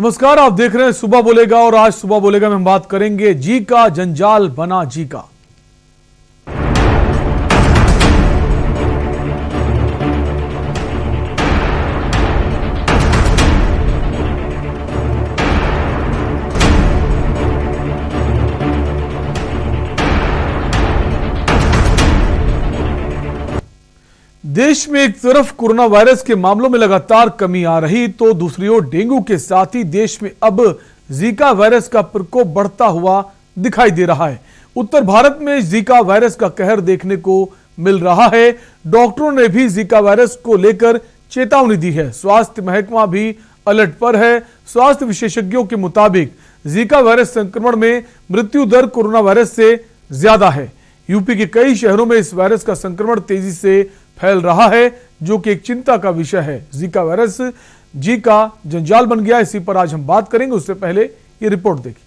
नमस्कार, आप देख रहे हैं सुबह बोलेगा और आज सुबह बोलेगा में हम बात करेंगे जीका जंजाल बना जीका। देश में एक तरफ कोरोना वायरस के मामलों में लगातार कमी आ रही तो दूसरी ओर डेंगू के साथ ही देश में अब जीका वायरस का प्रकोप बढ़ता हुआ दिखाई दे रहा है। उत्तर भारत में जीका वायरस का कहर देखने को मिल रहा है। डॉक्टरों ने भी जीका वायरस को लेकर चेतावनी दी है। स्वास्थ्य महकमा भी अलर्ट पर है। स्वास्थ्य विशेषज्ञों के मुताबिक जीका वायरस संक्रमण में मृत्यु दर कोरोना वायरस से ज्यादा है। यूपी के कई शहरों में इस वायरस का संक्रमण तेजी से फैल रहा है, जो कि एक चिंता का विषय है। जीका वायरस जीका जंजाल बन गया, इसी पर आज हम बात करेंगे। उससे पहले ये रिपोर्ट देखिए।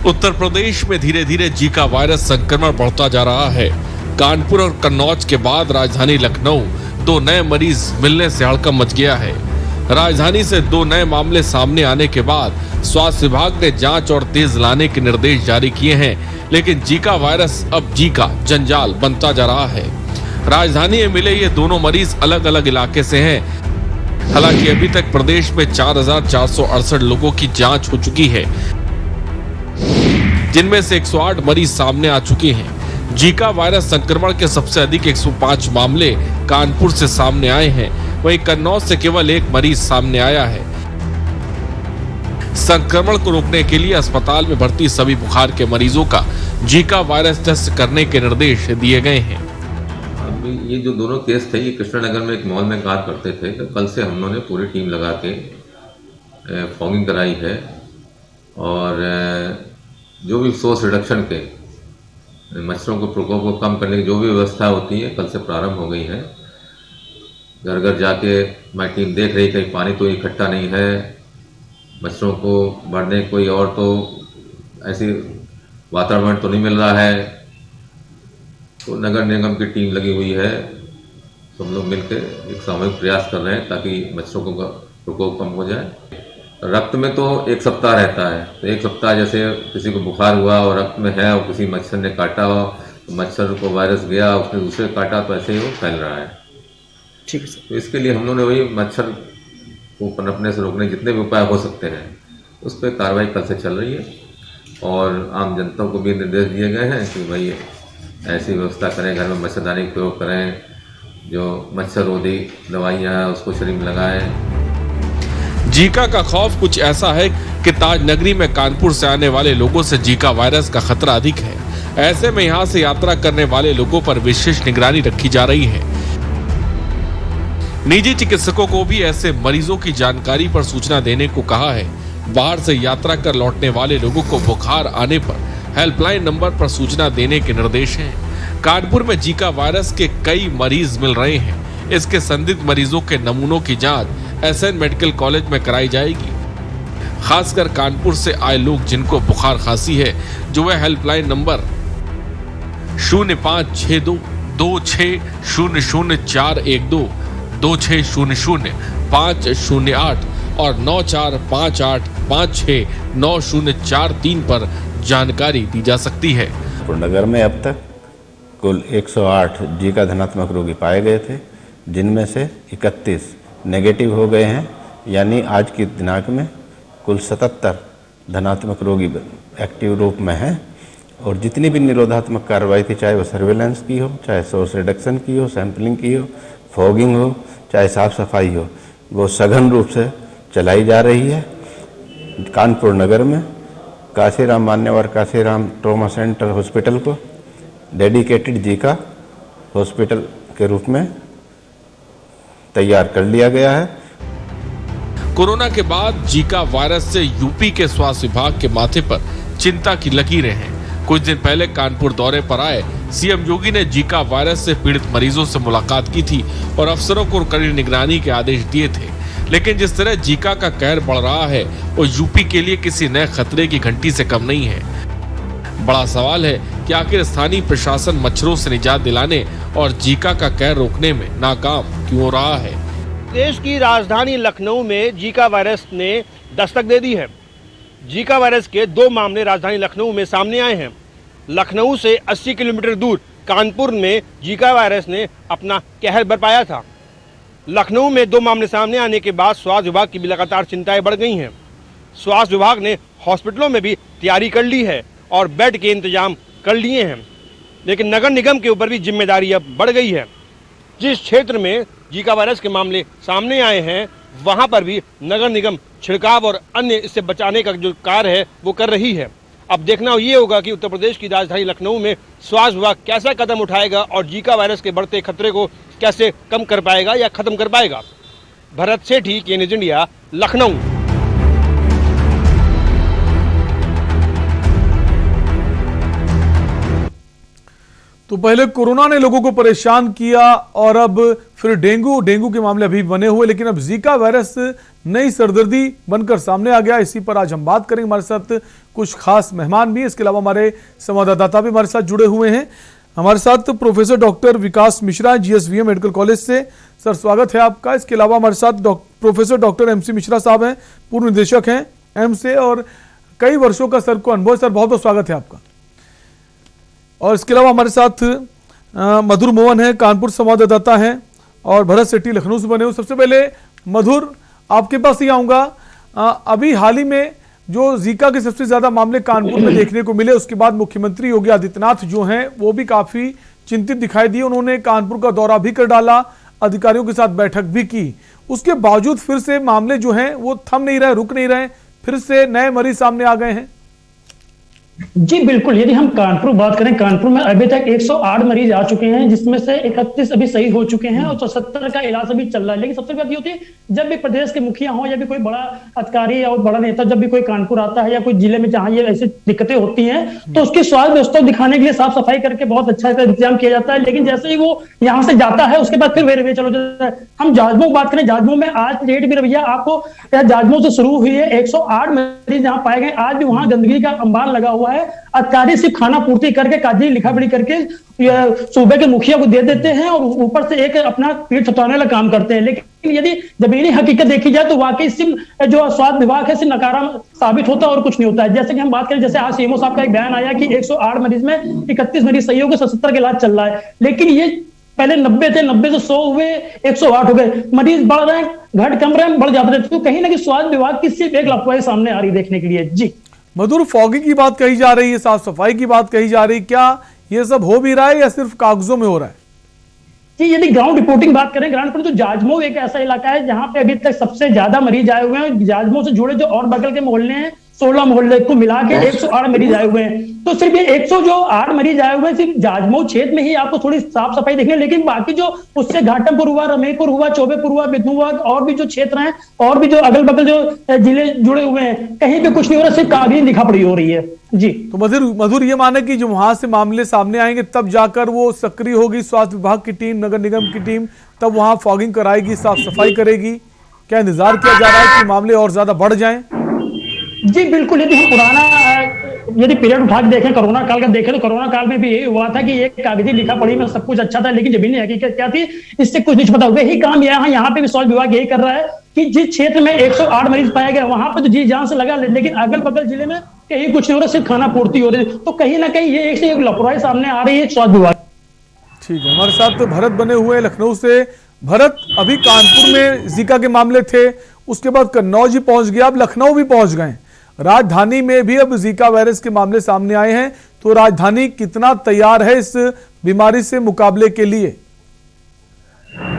उत्तर प्रदेश में धीरे धीरे जीका वायरस संक्रमण बढ़ता जा रहा है। कानपुर और कन्नौज के बाद राजधानी लखनऊ 2 नए मरीज मिलने से हड़कंप मच गया है। राजधानी से 2 नए मामले सामने आने के बाद स्वास्थ्य विभाग ने जांच और तेज लाने के निर्देश जारी किए हैं, लेकिन जीका वायरस अब जीका जंजाल बनता जा रहा है। राजधानी में मिले ये दोनों मरीज अलग अलग इलाके से हैं। हालांकि अभी तक प्रदेश में 4,468 लोगों की जांच हो चुकी है, जिनमें से 108 मरीज सामने आ चुके हैं। जीका वायरस संक्रमण के सबसे अधिक 105 मामले कानपुर से सामने आए हैं, वहीं कन्नौज से केवल 1 मरीज सामने आया है। संक्रमण को रोकने के लिए अस्पताल में भर्ती सभी बुखार के मरीजों का जीका वायरस टेस्ट करने के निर्देश दिए गए हैं। अभी ये जो दोनों केस थे, ये कृष्णनगर में एक मॉल में कार्य करते थे। तो कल से हम लोगों ने पूरी टीम लगा के फॉगिंग कराई है और जो भी सोर्स रिडक्शन के मच्छरों को प्रकोप को कम करने की जो भी व्यवस्था होती है कल से प्रारंभ हो गई है। घर घर जाके हमारी टीम देख रही कहीं पानी तो इकट्ठा नहीं है, मच्छरों को बढ़ने कोई और तो ऐसी वातावरण तो नहीं मिल रहा है। तो नगर निगम की टीम लगी हुई है, सब लोग मिलकर एक सामूहिक प्रयास कर रहे हैं ताकि मच्छरों का प्रकोप कम हो जाए। रक्त में तो 1 सप्ताह रहता है, तो 1 सप्ताह जैसे किसी को बुखार हुआ और रक्त में है और किसी मच्छर ने काटा हो तो मच्छर को वायरस गया, उसने दूसरे काटा, तो ऐसे ही वो फैल रहा है। ठीक है सर। तो इसके लिए हम लोगों ने वही मच्छर को पनपने से रोकने जितने भी उपाय हो सकते हैं उस पर कार्रवाई कल से चल रही है और आम जनता को भी निर्देश दिए गए हैं कि भाई ऐसी व्यवस्था करें, घर में मच्छरदानी का प्रयोग करें, जो मच्छर रोधी दवाइयाँ हैं उसको शरीर में लगाएं। जीका का खौफ कुछ ऐसा है कि ताज नगरी में कानपुर से आने वाले लोगों से जीका वायरस का खतरा अधिक है। ऐसे में यहाँ से यात्रा करने वाले लोगों पर विशेष निगरानी रखी जा रही है। निजी चिकित्सकों को भी ऐसे मरीजों की जानकारी पर सूचना देने को कहा है। बाहर से यात्रा कर लौटने वाले लोगों को बुखार आने पर हेल्पलाइन नंबर पर सूचना देने के निर्देश हैं। कानपुर में जीका वायरस के कई मरीज मिल रहे हैं। इसके संदिग्ध मरीजों के नमूनों की जांच एसएन मेडिकल कॉलेज में कराई जाएगी। खासकर कानपुर से आए लोग जिनको बुखार खांसी है, जो वह हेल्पलाइन नंबर 0562 26000412, 2600 और 9458569043 पर जानकारी दी जा सकती है। नगर में अब तक कुल 108 जीका धनात्मक रोगी पाए गए थे, जिनमें से 31 नेगेटिव हो गए हैं, यानी आज की दिनांक में कुल 77 धनात्मक रोगी एक्टिव रूप में हैं। और जितनी भी निरोधात्मक कार्रवाई थी, चाहे वो सर्वेलेंस की हो, चाहे सोर्स रिडक्शन की हो, सैंपलिंग की हो, फॉगिंग हो, चाहे साफ सफाई हो, वो सघन रूप से चलाई जा रही है। कानपुर नगर में काशीराम मान्यवर काशीराम ट्रॉमा सेंटर हॉस्पिटल को डेडिकेटेड जीका हॉस्पिटल के रूप में तैयार कर लिया गया है। कोरोना के बाद जीका वायरस से यूपी के स्वास्थ्य विभाग के माथे पर चिंता की लकीरें हैं। कुछ दिन पहले कानपुर दौरे पर आए सीएम योगी ने जीका वायरस से पीड़ित मरीजों से मुलाकात की थी और अफसरों को कड़ी निगरानी के आदेश दिए थे। लेकिन जिस तरह जीका का कहर बढ़ रहा है, वो यूपी के लिए किसी नए खतरे की घंटी से कम नहीं है। बड़ा सवाल है कि आखिर स्थानीय प्रशासन मच्छरों से निजात दिलाने और जीका का कहर रोकने में नाकाम क्यों रहा है। देश की राजधानी लखनऊ में जीका वायरस ने दस्तक दे दी है। जीका वायरस के 2 मामले राजधानी लखनऊ में सामने आए हैं। लखनऊ से 80 किलोमीटर दूर कानपुर में जीका वायरस ने अपना कहर बरपाया था। लखनऊ में 2 मामले सामने आने के बाद स्वास्थ्य विभाग की भी लगातार चिंताएं बढ़ गई हैं। स्वास्थ्य विभाग ने हॉस्पिटलों में भी तैयारी कर ली है और बेड के इंतजाम कर लिए हैं, लेकिन नगर निगम के ऊपर भी जिम्मेदारी अब बढ़ गई है। जिस क्षेत्र में जीका वायरस के मामले सामने आए हैं वहां पर भी नगर निगम छिड़काव और अन्य इससे बचाने का जो कार्य है वो कर रही है। अब देखना ये होगा कि उत्तर प्रदेश की राजधानी लखनऊ में स्वास्थ्य विभाग कैसा कदम उठाएगा और जीका वायरस के बढ़ते खतरे को कैसे कम कर पाएगा या खत्म कर पाएगा। भरत सेठी, के न्यूज़ इंडिया, लखनऊ। तो पहले कोरोना ने लोगों को परेशान किया और अब फिर डेंगू के मामले अभी बने हुए, लेकिन अब जीका वायरस नई सरदर्दी बनकर सामने आ गया। इसी पर आज हम बात करेंगे। हमारे साथ कुछ खास मेहमान भी, इसके अलावा हमारे संवाददाता भी हमारे साथ जुड़े हुए हैं। हमारे साथ प्रोफेसर डॉक्टर विकास मिश्रा, GSVM मेडिकल कॉलेज से। सर, स्वागत है आपका। इसके अलावा हमारे साथ प्रोफेसर डॉक्टर MC मिश्रा साहब हैं, पूर्व निदेशक हैं एम्स से और कई वर्षों का सर को अनुभव। सर, बहुत बहुत स्वागत है आपका। और इसके अलावा हमारे साथ मधुर मोहन है, कानपुर संवाददाता हैं, और भरत सेठी लखनऊ से बने हुए। सबसे पहले मधुर, आपके पास ही आऊँगा। अभी हाल ही में जो जीका के सबसे ज्यादा मामले कानपुर में देखने को मिले, उसके बाद मुख्यमंत्री योगी आदित्यनाथ जो हैं वो भी काफी चिंतित दिखाई दिए। उन्होंने कानपुर का दौरा भी कर डाला, अधिकारियों के साथ बैठक भी की। उसके बावजूद फिर से मामले जो हैं वो थम नहीं रहे, रुक नहीं रहे, फिर से नए मरीज सामने आ गए हैं। जी बिल्कुल, यदि हम कानपुर बात करें, कानपुर में अभी तक 108 मरीज आ चुके हैं, जिसमें से 31 अभी सही हो चुके हैं और 74 का इलाज अभी चल रहा है। लेकिन सबसे बड़ी बात ये होती है, जब भी प्रदेश के मुखिया हो या भी कोई बड़ा अधिकारी या बड़ा नेता जब भी कोई कानपुर आता है या कोई जिले में जहां ये ऐसी दिक्कतें होती हैं, तो उसकी स्वास्थ्य व्यवस्था दिखाने के लिए साफ सफाई करके बहुत अच्छा इंतजाम किया जाता है। लेकिन जैसे ही वो यहाँ से जाता है उसके बाद फिर वे चलो जाता है। हम जाजमऊ बात करें, जाजमऊ में आज डेट भी रवैया आपको जाजमऊ से शुरू हुई है, 108 मरीज यहाँ पाए गए। आज भी वहां गंदगी का अंबार लगा हुआ है। अधिकारी सिर्फ खाना पूर्ति करके, कागजी लिखा पढ़ी करके सूबे के मुखिया को दे देते हैं और ऊपर से एक अपना पीठ थपथाने वाला काम करते हैं। लेकिन यदि जमीनी हकीकत देखी जाए तो वाकई सिर्फ जो स्वास्थ्य विभाग है सिर्फ नकारा साबित होता है और कुछ नहीं होता है। जैसे कि हम बात करें, जैसे आज सीएमओ साहब का एक बयान आया कि 108 मरीज में 31 मरीज सही हो गए, 77 का इलाज चल रहा है। लेकिन ये पहले 90 थे, 90 से 100 हुए, 108 हो गए। मरीज बढ़ रहे हैं, घट कम रहे हैं, बढ़ जाते हैं। तो कहीं ना कहीं स्वास्थ्य विभाग की सिर्फ एक लापरवाही सामने आ रही है देखने के लिए। जी मधुर, फॉगिंग की बात कही जा रही है, साफ सफाई की बात कही जा रही है, क्या ये सब हो भी रहा है या सिर्फ कागजों में हो रहा है? जी, यदि ग्राउंड रिपोर्टिंग बात करें, ग्राउंड पर तो जाजमऊ एक ऐसा इलाका है जहां पे अभी तक सबसे ज्यादा मरीज आए हुए हैं। जाजमऊ से जुड़े जो और बगल के मोहल्ले हैं, 16 मोहल्ले को मिला के 108 मरीज आए हुए हैं। तो सिर्फ ये 108 मरीज आए हुए हैं सिर्फ जाजमऊ क्षेत्र में ही आपको थोड़ी साफ सफाई देखने। लेकिन बाकी जो उससे घाटमपुर हुआ, रमेपुर हुआ, चौबेपुर हुआ, बिदनू हुआ, और भी जो क्षेत्र हैं और भी जो अगल बगल जो जिले जुड़े हुए हैं, कहीं पे कुछ नहीं हो रहा, सिर्फ कागजी लिखा पड़ी हो रही है। जी, तो मधुर ये माने कि जो वहां से मामले सामने आएंगे तब जाकर वो सक्रिय होगी स्वास्थ्य विभाग की टीम, नगर निगम की टीम, तब वहां फॉगिंग कराएगी, साफ सफाई करेगी। क्या इंतजार किया जा रहा है कि मामले और ज्यादा बढ़ जाएं? जी बिल्कुल, यदि हम पुराना यदि पीरियड उठा के देखें, कोरोना काल का देखें, तो कोरोना काल में भी यही हुआ था कि एक कागजी लिखा पढ़ी में सब कुछ अच्छा था, लेकिन जमीनी हकीकत क्या थी इससे कुछ नहीं पता। वही काम यहाँ पे भी स्वास्थ्य विभाग यही कर रहा है कि जिस क्षेत्र में 108 मरीज पाए गए वहां पर तो जी जान से लगा, लेकिन अगल बगल जिले में कहीं कुछ नहीं हो रहा, सिर्फ खाना पूर्ति हो रही है। तो कहीं ना कहीं ये एक से एक लापरवाही सामने आ रही है स्वास्थ्य विभाग। ठीक है, हमारे साथ भरत बने हुए लखनऊ से। भरत, अभी कानपुर में जीका के मामले थे, उसके बाद कन्नौज ही पहुंच गया, अब लखनऊ भी पहुंच गए। राजधानी में भी अब जीका वायरस के मामले सामने आए हैं, तो राजधानी कितना तैयार है इस बीमारी से मुकाबले के लिए?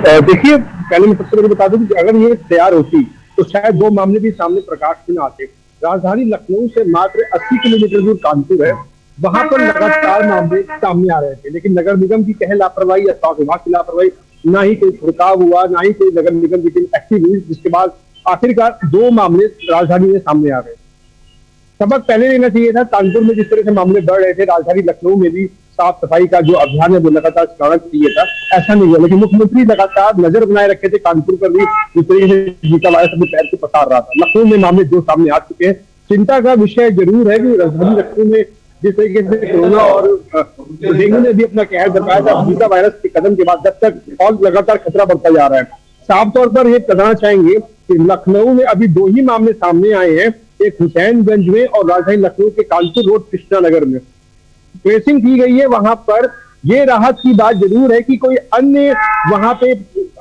देखिए, पहले मैं सबसे पहले बता दूं कि अगर ये तैयार होती तो शायद 2 मामले भी सामने प्रकाश में आते। राजधानी लखनऊ से मात्र 80 किलोमीटर दूर कानपुर है, वहां पर लगातार मामले सामने आ रहे थे, लेकिन नगर निगम की कहे लापरवाही या स्वास्थ्य विभाग की लापरवाही, ना ही कोई छिड़काव हुआ, ना ही कोई नगर निगम की टीम एक्टिव हुई, जिसके बाद आखिरकार 2 मामले राजधानी में सामने आ गए। सबक पहले लेना चाहिए था। कानपुर में जिस तरह से मामले बढ़ रहे थे, राजधानी लखनऊ में भी साफ सफाई का जो अभियान है वो लगातार चलाना चाहिए था, ऐसा नहीं हुआ। लेकिन मुख्यमंत्री लगातार नजर बनाए रखे थे कानपुर पर भी, जिस तरीके से जीका वायरस अपने पैर से पसार रहा था। लखनऊ में मामले 2 सामने आ चुके हैं। चिंता का विषय जरूर है कि राजधानी लखनऊ में जिस तरीके से कोरोना और डेंगू ने भी अपना कहर बरपाया था, जीका वायरस के कदम के बाद जब तक और लगातार खतरा बढ़ता जा रहा है। साफ तौर पर ये बताना चाहेंगे कि लखनऊ में अभी 2 ही मामले सामने आए हैं, एक हुसैनगंज में और राजधानी लखनऊ के कानपुर रोड कृष्णा नगर में ट्रेसिंग की गई है। वहां पर ये राहत की बात जरूर है कि कोई अन्य वहां पे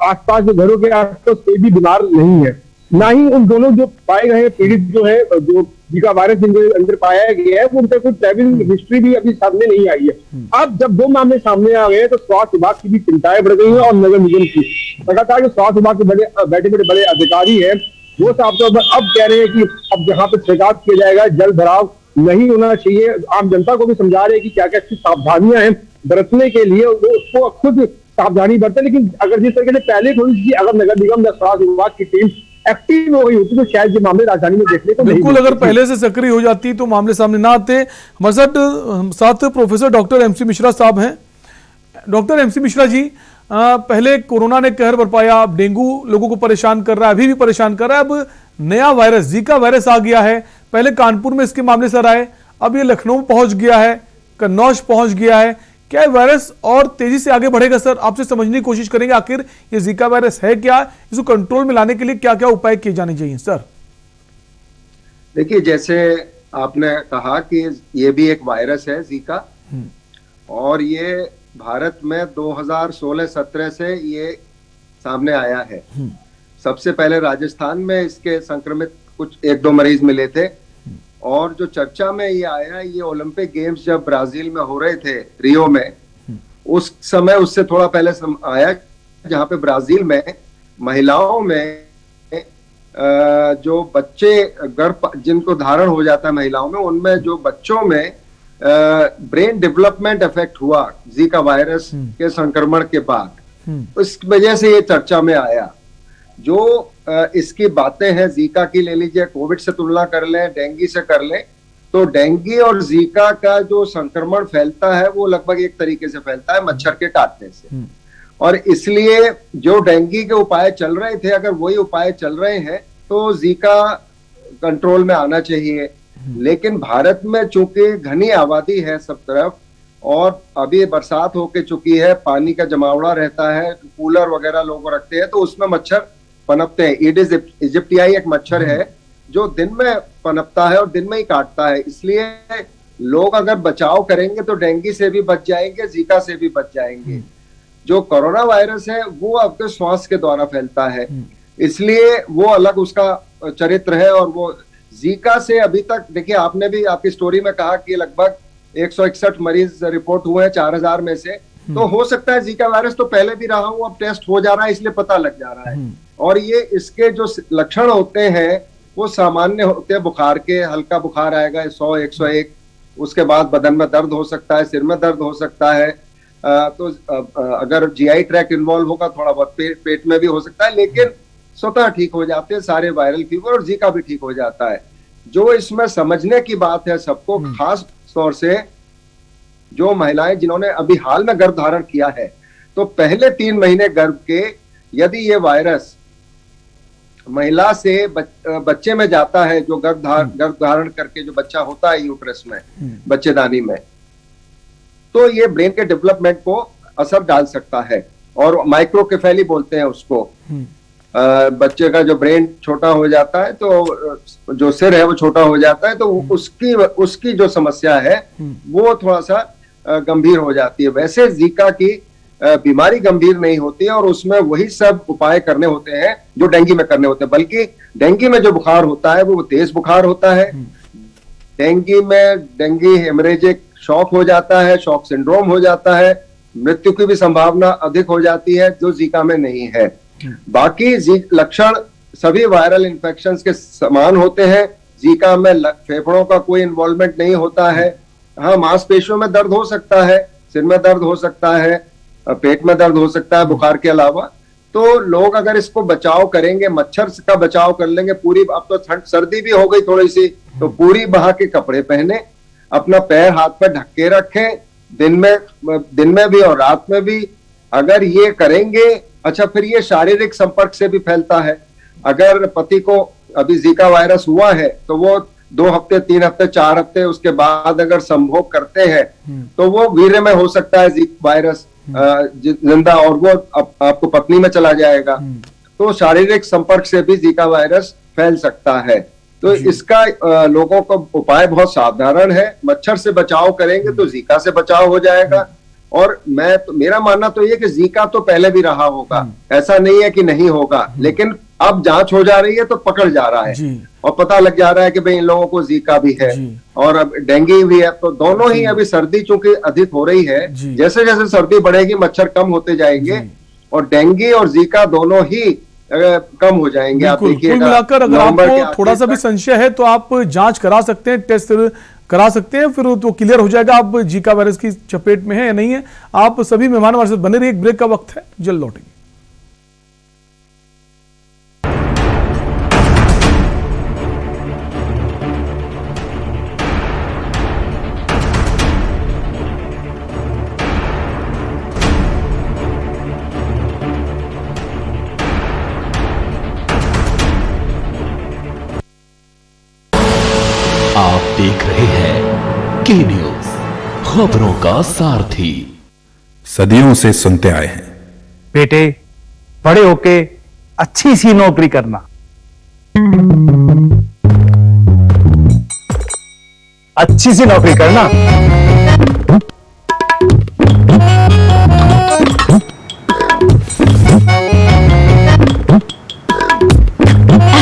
आसपास के घरों के आसपास कोई भी बीमार नहीं है, ना ही उन दोनों जो पाए गए पीड़ित जो है, जो जीका वायरस जिनके अंदर पाया गया है, वो उनका कोई ट्रैवलिंग हिस्ट्री भी अभी सामने नहीं आई है। अब जब 2 मामले सामने आ गए तो स्वास्थ्य विभाग की भी चिंताएं बढ़ गई है और नगर निगम की लगातार जो स्वास्थ्य विभाग के बैठे बड़े अधिकारी है वो साफ तौर पर अब कह रहे हैं कि अब जहां पर छिड़काव किया जाएगा जल भराव नहीं होना चाहिए। आम जनता को भी समझा रहे हैं कि क्या क्या सावधानियां हैं बरतने के लिए, वो उसको खुद सावधानी बरते। लेकिन अगर जिस तरीके से पहले थोड़ी सी अगर नगर निगम या स्वास्थ्य विभाग की टीम एक्टिव हो गई होती तो शायद ये मामले राजधानी में देखने को बिल्कुल, अगर पहले से सक्रिय हो जाती तो मामले सामने ना आते। हमारे साथ प्रोफेसर डॉक्टर एमसी मिश्रा साहब हैं। डॉक्टर एमसी मिश्रा जी, पहले कोरोना ने कहर बरपाया, अब डेंगू लोगों को परेशान कर रहा है, अभी भी परेशान कर रहा है, अब नया वायरस जीका वायरस आ गया है। पहले कानपुर में इसके मामले सर आए, अब ये लखनऊ पहुंच गया है, कन्नौज पहुंच गया है। क्या वायरस और तेजी से आगे बढ़ेगा सर? आपसे समझने की कोशिश करेंगे आखिर ये जीका वायरस है क्या, इसको कंट्रोल में लाने के लिए क्या क्या उपाय किए जाने चाहिए सर? देखिए, जैसे आपने कहा कि ये भी एक वायरस है जीका, और ये भारत में 2016-17 से ये सामने आया है। सबसे पहले राजस्थान में इसके संक्रमित कुछ 1-2 मरीज मिले थे, और जो चर्चा में ये आया, ये ओलंपिक गेम्स जब ब्राजील में हो रहे थे रियो में, उस समय उससे थोड़ा पहले आया, जहां पे ब्राजील में महिलाओं में जो बच्चे गर्भ जिनको धारण हो जाता है महिलाओं में, उनमें जो बच्चों में ब्रेन डेवलपमेंट इफेक्ट हुआ जीका वायरस के संक्रमण के बाद, इस वजह से ये चर्चा में आया। जो इसकी बातें हैं जीका की, ले लीजिए, कोविड से तुलना कर लें, डेंगू से कर लें, तो डेंगू और जीका का जो संक्रमण फैलता है वो लगभग एक तरीके से फैलता है, मच्छर के काटने से। और इसलिए जो डेंगू के उपाय चल रहे थे, अगर वही उपाय चल रहे हैं तो जीका कंट्रोल में आना चाहिए। लेकिन भारत में चूंकि घनी आबादी है सब तरफ, और अभी बरसात होके चुकी है, पानी का जमावड़ा रहता है, कूलर वगैरह लोग रखते हैं, तो उसमें मच्छर पनपते हैं। ईडिस इजिप्टियाई एक मच्छर है जो दिन में पनपता है और दिन में ही काटता है। इसलिए लोग अगर बचाव करेंगे तो डेंगू से भी बच जाएंगे, जीका से भी बच जाएंगे। जो कोरोना वायरस है वो आपके श्वास के द्वारा फैलता है, इसलिए वो अलग उसका चरित्र है। और वो जीका से अभी तक, देखिए, आपने भी आपकी स्टोरी में कहा कि लगभग 161 मरीज रिपोर्ट हुए हैं 4000 में से, तो हो सकता है जीका वायरस तो पहले भी रहा हूं, अब टेस्ट हो जा रहा है इसलिए पता लग जा रहा है। और ये इसके जो लक्षण होते हैं वो सामान्य होते हैं, बुखार के, हल्का बुखार आएगा 100-101, उसके बाद बदन में दर्द हो सकता है, सिर में दर्द हो सकता है, तो अगर जीआई ट्रैक इन्वॉल्व होगा थोड़ा बहुत पेट में भी हो सकता है, लेकिन स्वतः ठीक हो जाते हैं सारे वायरल फीवर, और जीका भी ठीक हो जाता है। जो इसमें समझने की बात है सबको, खास तौर से जो महिलाएं जिन्होंने अभी हाल में गर्भ धारण किया है, तो पहले 3 महीने गर्भ के यदि ये वायरस महिला से बच्चे में जाता है, जो गर्भ धारण करके जो बच्चा होता है यूट्रस में, बच्चेदानी में, तो ये ब्रेन के डेवलपमेंट को असर डाल सकता है। और माइक्रोकेफेली बोलते हैं उसको, बच्चे का जो ब्रेन छोटा हो जाता है तो जो सिर है वो छोटा हो जाता है, तो उसकी जो समस्या है वो थोड़ा सा गंभीर हो जाती है। वैसे जीका की बीमारी गंभीर नहीं होती है, और उसमें वही सब उपाय करने होते हैं जो डेंगू में करने होते हैं। बल्कि डेंगू में जो बुखार होता है वो तेज बुखार होता है, डेंगू हेमरेजिक शॉक हो जाता है, शॉक सिंड्रोम हो जाता है, मृत्यु की भी संभावना अधिक हो जाती है, जो जीका में नहीं है। बाकी लक्षण सभी वायरल इंफेक्शंस के समान होते हैं। जीका में फेफड़ों का कोई इन्वॉल्वमेंट नहीं होता है। हाँ, मांसपेशियों में दर्द हो सकता है, सिर में दर्द हो सकता है, पेट में दर्द हो सकता है बुखार के अलावा। तो लोग अगर इसको बचाव करेंगे, मच्छर का बचाव कर लेंगे, पूरी, अब तो सर्दी भी हो गई थोड़ी सी, तो पूरी बहा के कपड़े पहने, अपना पैर हाथ पर ढक के रखें, दिन में भी और रात में भी। अगर ये करेंगे, अच्छा, फिर ये शारीरिक संपर्क से भी फैलता है। अगर पति को अभी जीका वायरस हुआ है तो वो 2 हफ्ते, 3 हफ्ते, 4 हफ्ते उसके बाद अगर संभोग करते हैं तो वो वीर्य में हो सकता है वायरस जिंदा, और वो आपको पत्नी में चला जाएगा। तो शारीरिक संपर्क से भी जीका वायरस फैल सकता है। तो इसका लोगों का उपाय बहुत साधारण है, मच्छर से बचाव करेंगे तो जीका से बचाव हो जाएगा। और मेरा मानना तो ये कि जीका तो पहले भी रहा होगा, ऐसा नहीं है कि नहीं होगा, लेकिन अब जांच हो जा रही है तो पकड़ जा रहा है और पता लग जा रहा है कि भाई इन लोगों को जीका भी है और अब डेंगू भी है। तो दोनों ही, अभी सर्दी चूंकि अधिक हो रही है, जैसे जैसे सर्दी बढ़ेगी मच्छर कम होते जाएंगे और डेंगू और जीका दोनों ही कम हो जाएंगे। आप देखिए, कुल मिलाकर अगर आपको थोड़ा सा भी संशय है तो आप जांच करा सकते हैं, टेस्ट करा सकते हैं, फिर तो क्लियर हो जाएगा आप जीका वायरस की चपेट में है या नहीं है। आप सभी मेहमान हमारे साथ बने रहिए, एक ब्रेक का वक्त है, जल्द लौटेंगे। आप देख रहे हैं के न्यूज, खबरों का सारथी। सदियों से सुनते आए हैं, बेटे बड़े होके अच्छी सी नौकरी करना, अच्छी सी नौकरी करना।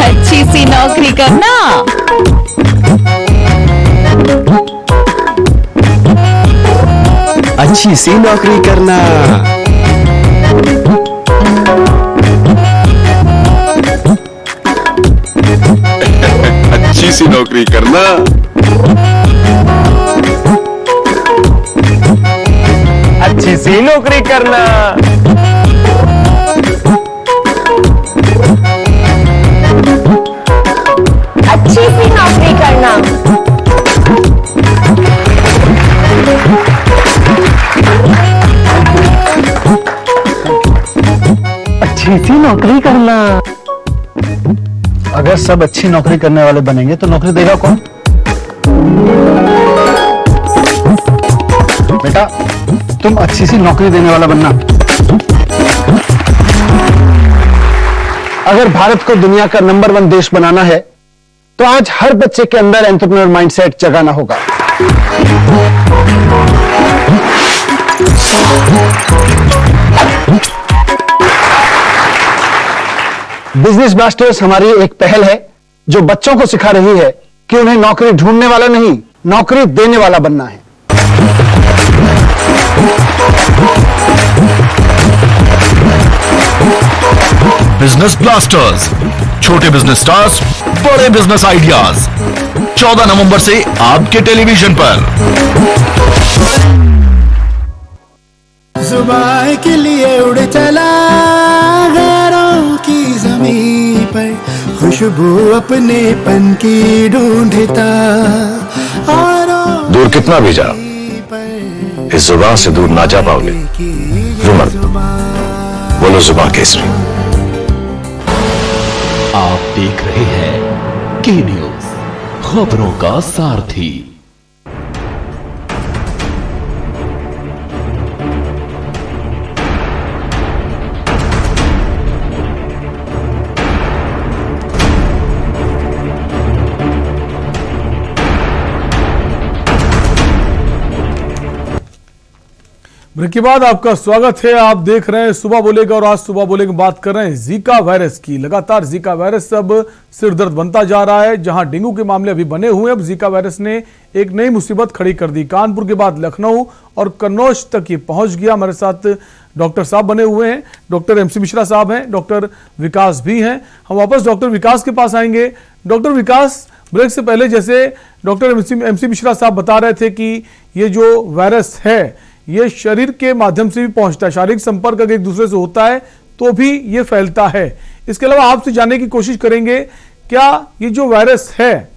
अच्छी सी नौकरी करना, अच्छी सी नौकरी करना, अच्छी सी नौकरी करना, अच्छी सी नौकरी करना, अच्छी सी नौकरी करना, अच्छी सी नौकरी करना। अगर सब अच्छी नौकरी करने वाले बनेंगे तो नौकरी देगा कौन? बेटा तुम अच्छी सी नौकरी देने वाला बनना। अगर भारत को दुनिया का नंबर 1 देश बनाना है तो आज हर बच्चे के अंदर एंटरप्रेन्योर माइंडसेट जगाना होगा। बिजनेस ब्लास्टर्स हमारी एक पहल है जो बच्चों को सिखा रही है कि उन्हें नौकरी ढूंढने वाला नहीं, नौकरी देने वाला बनना है। बिजनेस ब्लास्टर्स, छोटे बिजनेस स्टार्स, बड़े बिजनेस आइडियाज, 14 नवंबर से आपके टेलीविजन पर। जुबान के लिए उड़ चला गैरों की जमीन पर, खुशबू अपने पन की ढूंढता। दूर कितना भी जा, इस जुबान से दूर ना जा पाओगे। रुमल बोलो जुबान केसरी। आप देख रहे हैं के न्यूज, खबरों का सारथी। ब्रेक के बाद आपका स्वागत है। आप देख रहे हैं सुबह बोलेगा और आज सुबह बोलेगा बात कर रहे हैं जीका वायरस की। लगातार जीका वायरस अब सिरदर्द बनता जा रहा है। जहां डेंगू के मामले अभी बने हुए हैं, अब जीका वायरस ने एक नई मुसीबत खड़ी कर दी। कानपुर के बाद लखनऊ और कन्नौज तक ये पहुंच गया। हमारे साथ डॉक्टर साहब बने हुए हैं, डॉक्टर एमसी मिश्रा साहब हैं, डॉक्टर विकास भी हैं। हम वापस डॉक्टर विकास के पास आएंगे। डॉक्टर विकास, ब्रेक से पहले जैसे डॉक्टर एमसी मिश्रा साहब बता रहे थे कि ये जो वायरस है ये शरीर के माध्यम से भी पहुंचता है, शारीरिक संपर्क अगर एक दूसरे से होता है तो भी ये फैलता है। इसके अलावा आपसे जानने की कोशिश करेंगे, क्या ये जो वायरस है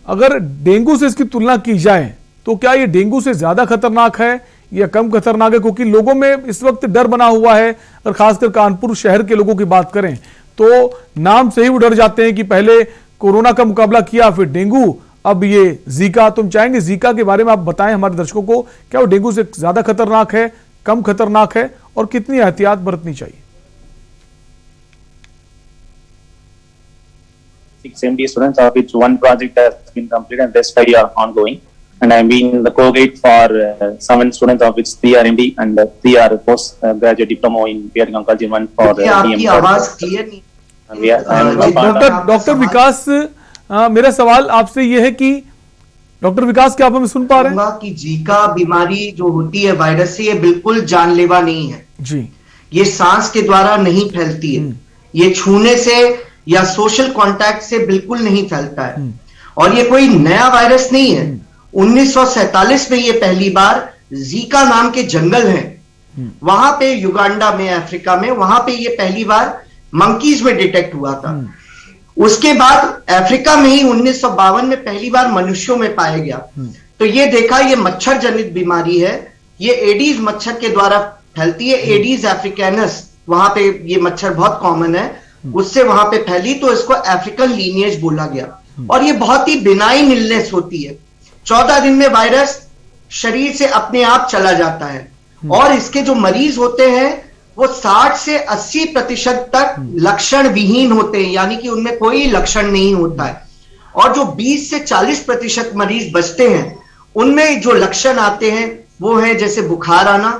अगर डेंगू से इसकी तुलना की जाए तो क्या ये डेंगू से ज्यादा खतरनाक है या कम खतरनाक है? क्योंकि लोगों में इस वक्त डर बना हुआ है। और खासकर कानपुर शहर के लोगों की बात करें तो नाम से ही वो डर जाते हैं कि पहले कोरोना का मुकाबला किया, फिर डेंगू, अब ये जीका, तुम चाहेंगे जीका के बारे में आप बताएं हमारे दर्शकों को, क्या वो डेंगू से ज्यादा खतरनाक है, कम खतरनाक है, और कितनी एहतियात बरतनी चाहिए? 670 students, of which one project has been completed and rest 5 are ongoing. And I've been the co-guide for 7 students, of which 3 are MD and 3 are post-graduate diploma in pediatric oncology, one for आपकी आवाज clear नहीं। Doctor विकास, मेरा सवाल आपसे यह है कि doctor विकास, क्या आप हमें सुन पा रहे हैं? कि जीका बीमारी जो होती है वायरस से, ये बिल्कुल जानलेवा नहीं है जी। ये सांस के द्वारा नहीं फैलती है, ये छूने से या सोशल कांटेक्ट से बिल्कुल नहीं फैलता है, और ये कोई नया वायरस नहीं है। 1947 में ये पहली बार जीका नाम के जंगल हैं, वहां पे युगांडा में, अफ्रीका में, वहां पे ये पहली बार मंकीज में डिटेक्ट हुआ था। उसके बाद अफ्रीका में ही 1952 में पहली बार मनुष्यों में पाया गया। तो ये देखा, ये मच्छर जनित बीमारी है, ये एडीज मच्छर के द्वारा फैलती है। एडीज अफ्रीकानस, वहां पे ये मच्छर बहुत कॉमन है, उससे वहां पे फैली, तो इसको अफ्रीकन लीनिएज बोला गया। और ये बहुत ही बिनाइन इलनेस होती है, 14 दिन में वायरस शरीर से अपने आप चला जाता है, और इसके जो मरीज होते हैं वो 60 से 80% तक लक्षण विहीन होते हैं, यानी कि उनमें कोई लक्षण नहीं होता है। और जो 20 से 40% मरीज बचते हैं, उनमें जो लक्षण आते हैं वो है जैसे बुखार आना,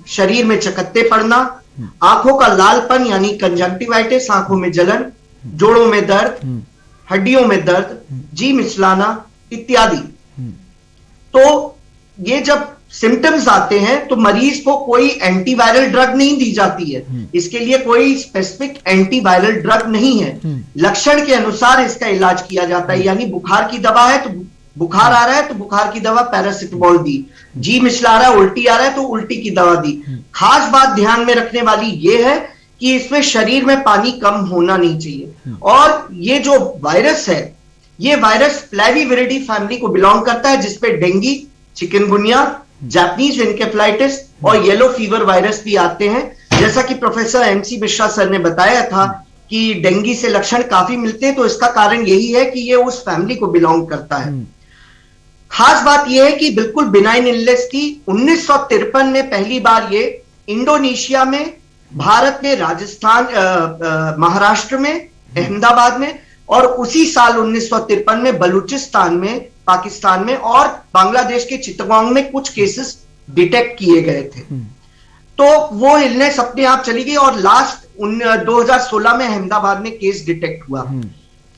शरीर में चकत्ते पड़ना, आंखों का लालपन यानी कंजंक्टिवाइटिस, आंखों में जलन, जोड़ों में दर्द, हड्डियों में दर्द, जी मिचलाना इत्यादि। तो ये जब सिम्टम्स आते हैं तो मरीज को कोई एंटीवायरल ड्रग नहीं दी जाती है, इसके लिए कोई स्पेसिफिक एंटीवायरल ड्रग नहीं है। लक्षण के अनुसार इसका इलाज किया जाता है, यानी बुखार की दवा है तो बुखार आ रहा है तो बुखार की दवा पैरासिटामोल दी, जी मिचला रहा है, उल्टी आ रहा है तो उल्टी की दवा दी। खास बात ध्यान में रखने वाली ये है कि इसमें शरीर में पानी कम होना नहीं चाहिए। और ये जो वायरस है, ये वायरस फ्लैवीविरिडी फैमिली को बिलोंग करता है, जिसपे डेंगू, चिकनगुनिया, जापानीज एन्केफेलाइटिस और येलो फीवर वायरस भी आते हैं। जैसा कि प्रोफेसर MC मिश्रा सर ने बताया था कि डेंगू से लक्षण काफी मिलते हैं, तो इसका कारण यही है कि ये उस फैमिली को बिलोंग करता है। खास बात यह है कि बिल्कुल बिनाइन इलनेस थी। 1953 में पहली बार ये इंडोनेशिया में, भारत में, राजस्थान, महाराष्ट्र में, अहमदाबाद में, और उसी साल 1953 में बलूचिस्तान में, पाकिस्तान में, और बांग्लादेश के चित्तगोंग में कुछ केसेस डिटेक्ट किए गए थे। तो वो इलनेस अपने आप चली गई, और लास्ट 2016 में अहमदाबाद में केस डिटेक्ट हुआ।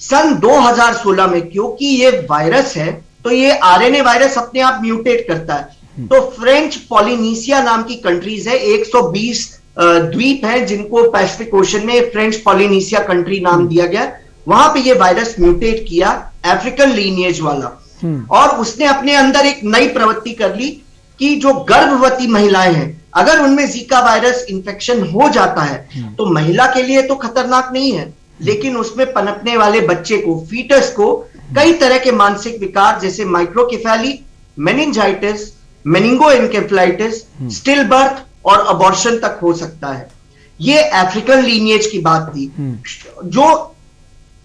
सन 2016 में, क्योंकि ये वायरस है तो ये RNA वायरस अपने आप म्यूटेट करता है, तो फ्रेंच पॉलिनेशिया नाम की कंट्रीज है, 120 द्वीप हैं जिनको पैसिफिक ओशन में फ्रेंच पॉलिनेशिया कंट्री नाम दिया गया। वहां पे ये वायरस म्यूटेट किया, अफ्रीकन लीनिएज वाला, और उसने अपने अंदर एक नई प्रवृत्ति कर ली कि जो गर्भवती महिलाएं हैं, अगर उनमें जीका वायरस इंफेक्शन हो जाता है तो महिला के लिए तो खतरनाक नहीं है, लेकिन उसमें पनपने वाले बच्चे को, फीटस को, कई तरह के मानसिक विकार जैसे माइक्रोकेफेली, मेनिंजाइटिस, मेनिंगो एन्केफेलाइटिस, स्टिल बर्थ और अबॉर्शन तक हो सकता है। ये अफ्रीकन लीनिएज की बात थी। जो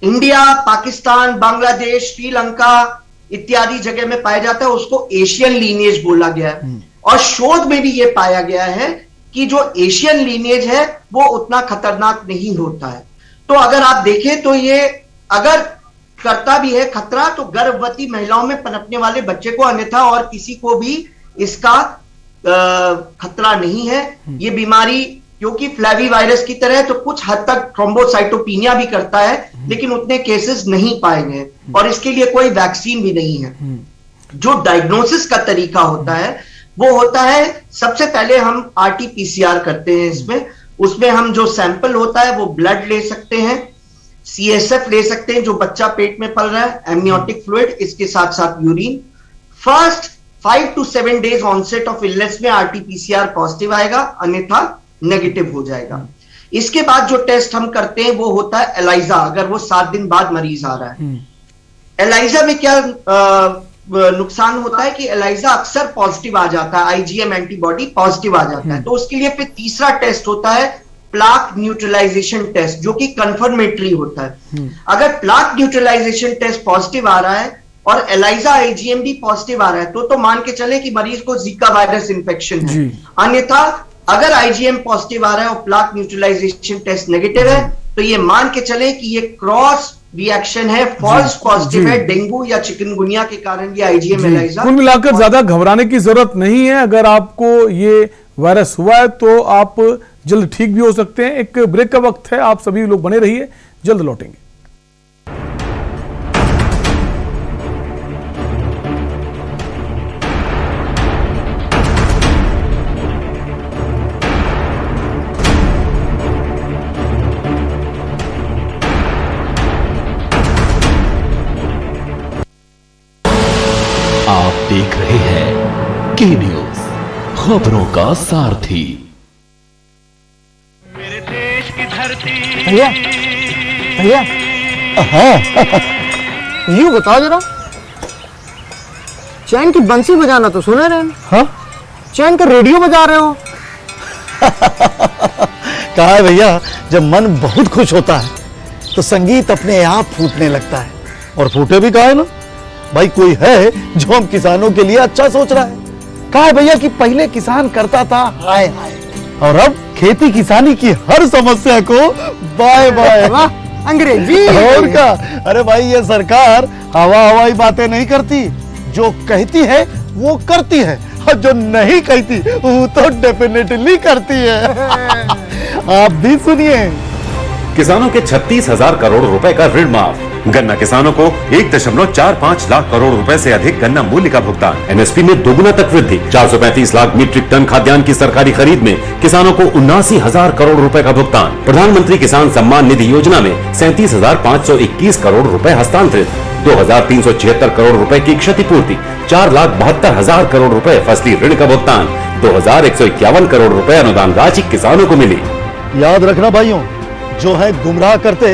इंडिया, पाकिस्तान, बांग्लादेश, श्रीलंका इत्यादि जगह में पाया जाता है उसको एशियन लीनिएज बोला गया है। और शोध में भी यह पाया गया है कि जो एशियन लीनिएज है वो उतना खतरनाक नहीं होता है। तो अगर आप देखें तो ये अगर करता भी है खतरा तो गर्भवती महिलाओं में पनपने वाले बच्चे को, अन्यथा और किसी को भी इसका खतरा नहीं है। ये बीमारी क्योंकि फ्लैवी वायरस की तरह है तो कुछ हद तक थ्रोम्बोसाइटोपिनिया भी करता है, लेकिन उतने केसेस नहीं पाए गए और इसके लिए कोई वैक्सीन भी नहीं है। जो डायग्नोसिस का तरीका होता है वो होता है, सबसे पहले हम RT-PCR करते हैं इसमें। उसमें हम जो सैंपल होता है वो ब्लड ले सकते हैं, CSF ले सकते हैं जो बच्चा पेट में पल रहा है, एमनियोटिक फ्लूइड, इसके साथ साथ urine. First 5 to 7 days onset of illness में RT-PCR पॉजिटिव आएगा, अन्यथा नेगेटिव हो जाएगा। इसके बाद जो टेस्ट हम करते हैं वो होता है एलाइजा, अगर वो 7 दिन बाद मरीज आ रहा है। एलाइजा में क्या नुकसान होता है कि एलाइजा अक्सर पॉजिटिव आ जाता है, IgM एंटीबॉडी पॉजिटिव आ जाता है। तो उसके लिए फिर तीसरा टेस्ट होता है प्लाक न्यूट्रलाइजेशन टेस्ट, जो कि कंफर्मेटरी होता है। अगर प्लाक न्यूट्रलाइजेशन टेस्ट पॉजिटिव आ रहा है और एलाइजा आईजीएम भी पॉजिटिव आ रहा है तो मान के चले कि मरीज को जीका वायरस इन्फेक्शन है। अन्यथा अगर आईजीएम पॉजिटिव आ रहा है और प्लाक न्यूट्रलाइजेशन टेस्ट नेगेटिव है तो ये मान के चले कि ये क्रॉस रिएक्शन है, फॉल्स पॉजिटिव है, डेंगू या चिकनगुनिया के कारण ये आईजीएम एलाइजा। कुल मिलाकर ज्यादा घबराने की जरूरत नहीं है। अगर आपको ये वायरस हुआ है तो आप जल्द ठीक भी हो सकते हैं। एक ब्रेक का वक्त है, आप सभी लोग बने रहिए, जल्द लौटेंगे। आप देख रहे हैं के न्यूज, खबरों का सारथी। भैया भैया, हाँ यूं बताओ जरा, चैन की बंसी बजाना तो सुने रहे हैं, हाँ चैन का रेडियो बजा रहे हो। कहा है भैया, जब मन बहुत खुश होता है तो संगीत अपने आप फूटने लगता है, और फूटे भी कहा है ना भाई, कोई है जो हम किसानों के लिए अच्छा सोच रहा है। कहा है भैया कि पहले किसान करता था हाय हाय, और अब खेती किसानी की हर समस्या को बाय बाय। अंग्रेजी और क्या, अरे भाई ये सरकार हवाई बातें नहीं करती, जो कहती है वो करती है, और जो नहीं कहती वो तो डेफिनेटली करती है। आप भी सुनिए। किसानों के 36,000 करोड़ रुपए का ऋण माफ, गन्ना किसानों को 1.45 लाख करोड़ रुपए से अधिक गन्ना मूल्य का भुगतान, एमएसपी में दोगुना तक वृद्धि, 435 लाख मीट्रिक टन खाद्यान्न की सरकारी खरीद में किसानों को 79,000 करोड़ रुपए का भुगतान, प्रधानमंत्री किसान सम्मान निधि योजना में 37,521 करोड़ रुपए हस्तांतरित, 2,376 करोड़ रुपए की क्षतिपूर्ति, 4,72,000 करोड़ रुपए फसली ऋण का भुगतान, 2,151 करोड़ रुपए अनुदान राशि किसानों को मिली। याद रखना भाइयों, जो है गुमराह करते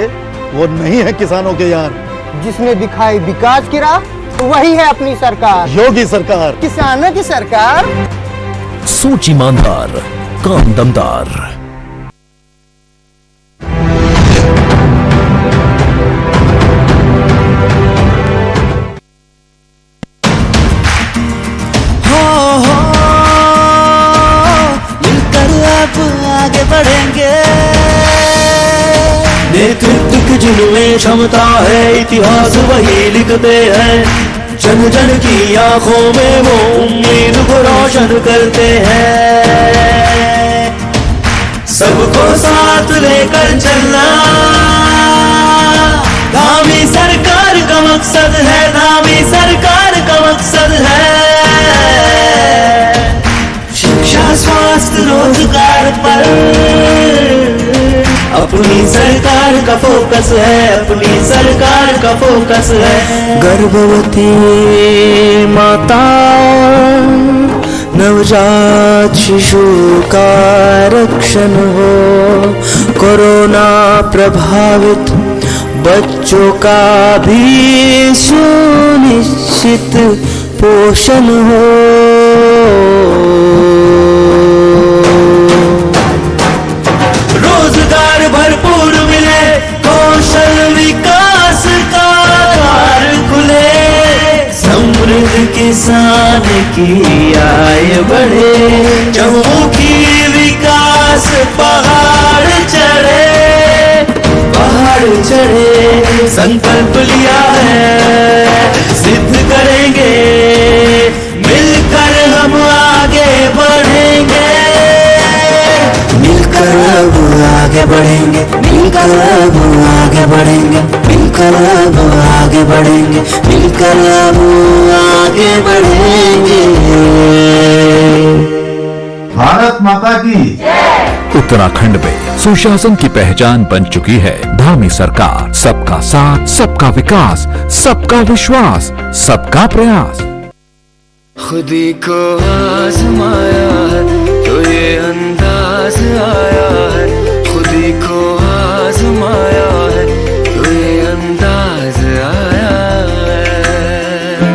वो नहीं है किसानों के यार। जिसने दिखाई विकास की राह वही है अपनी सरकार, योगी सरकार, किसानों की सरकार। सोच ईमानदार, काम दमदार। मिलकर अब आगे बढ़ेंगे, नेतृत्व की जिनमें क्षमता है, इतिहास वही लिखते हैं, जन जन की आंखों में वो उम्मीद को रोशन करते हैं। सबको साथ लेकर चलना नामी सरकार का मकसद है, नामी सरकार का मकसद है। शिक्षा, स्वास्थ्य, रोजगार पर अपनी सरकार का फोकस है, अपनी सरकार का फोकस है। गर्भवती माता, नवजात शिशु का रक्षण हो, कोरोना प्रभावित बच्चों का भी सुनिश्चित पोषण हो। रोजगार भरपूर मिले, कौशल विकास का द्वार खुले, समृद्ध किसान की आय बढ़े, चहुमुखी विकास पहाड़ चढ़े, पहाड़ चढ़े। संकल्प लिया है, सिद्ध करेंगे, मिलकर हम आगे बढ़ेंगे, मिलकर अब आगे बढ़ेंगे, मिलकर अब आगे बढ़ेंगे, मिलकर अब आगे बढ़ेंगे, मिलकर अब आगे बढ़ेंगे। भारत माता की। उत्तराखंड में सुशासन की पहचान बन चुकी है धामी सरकार। सबका साथ, सबका विकास, सबका विश्वास, सबका प्रयास। खुदी को आजमाया है तो ये अंदाज आया है, खुदी को आजमाया है तो ये अंदाज आया है।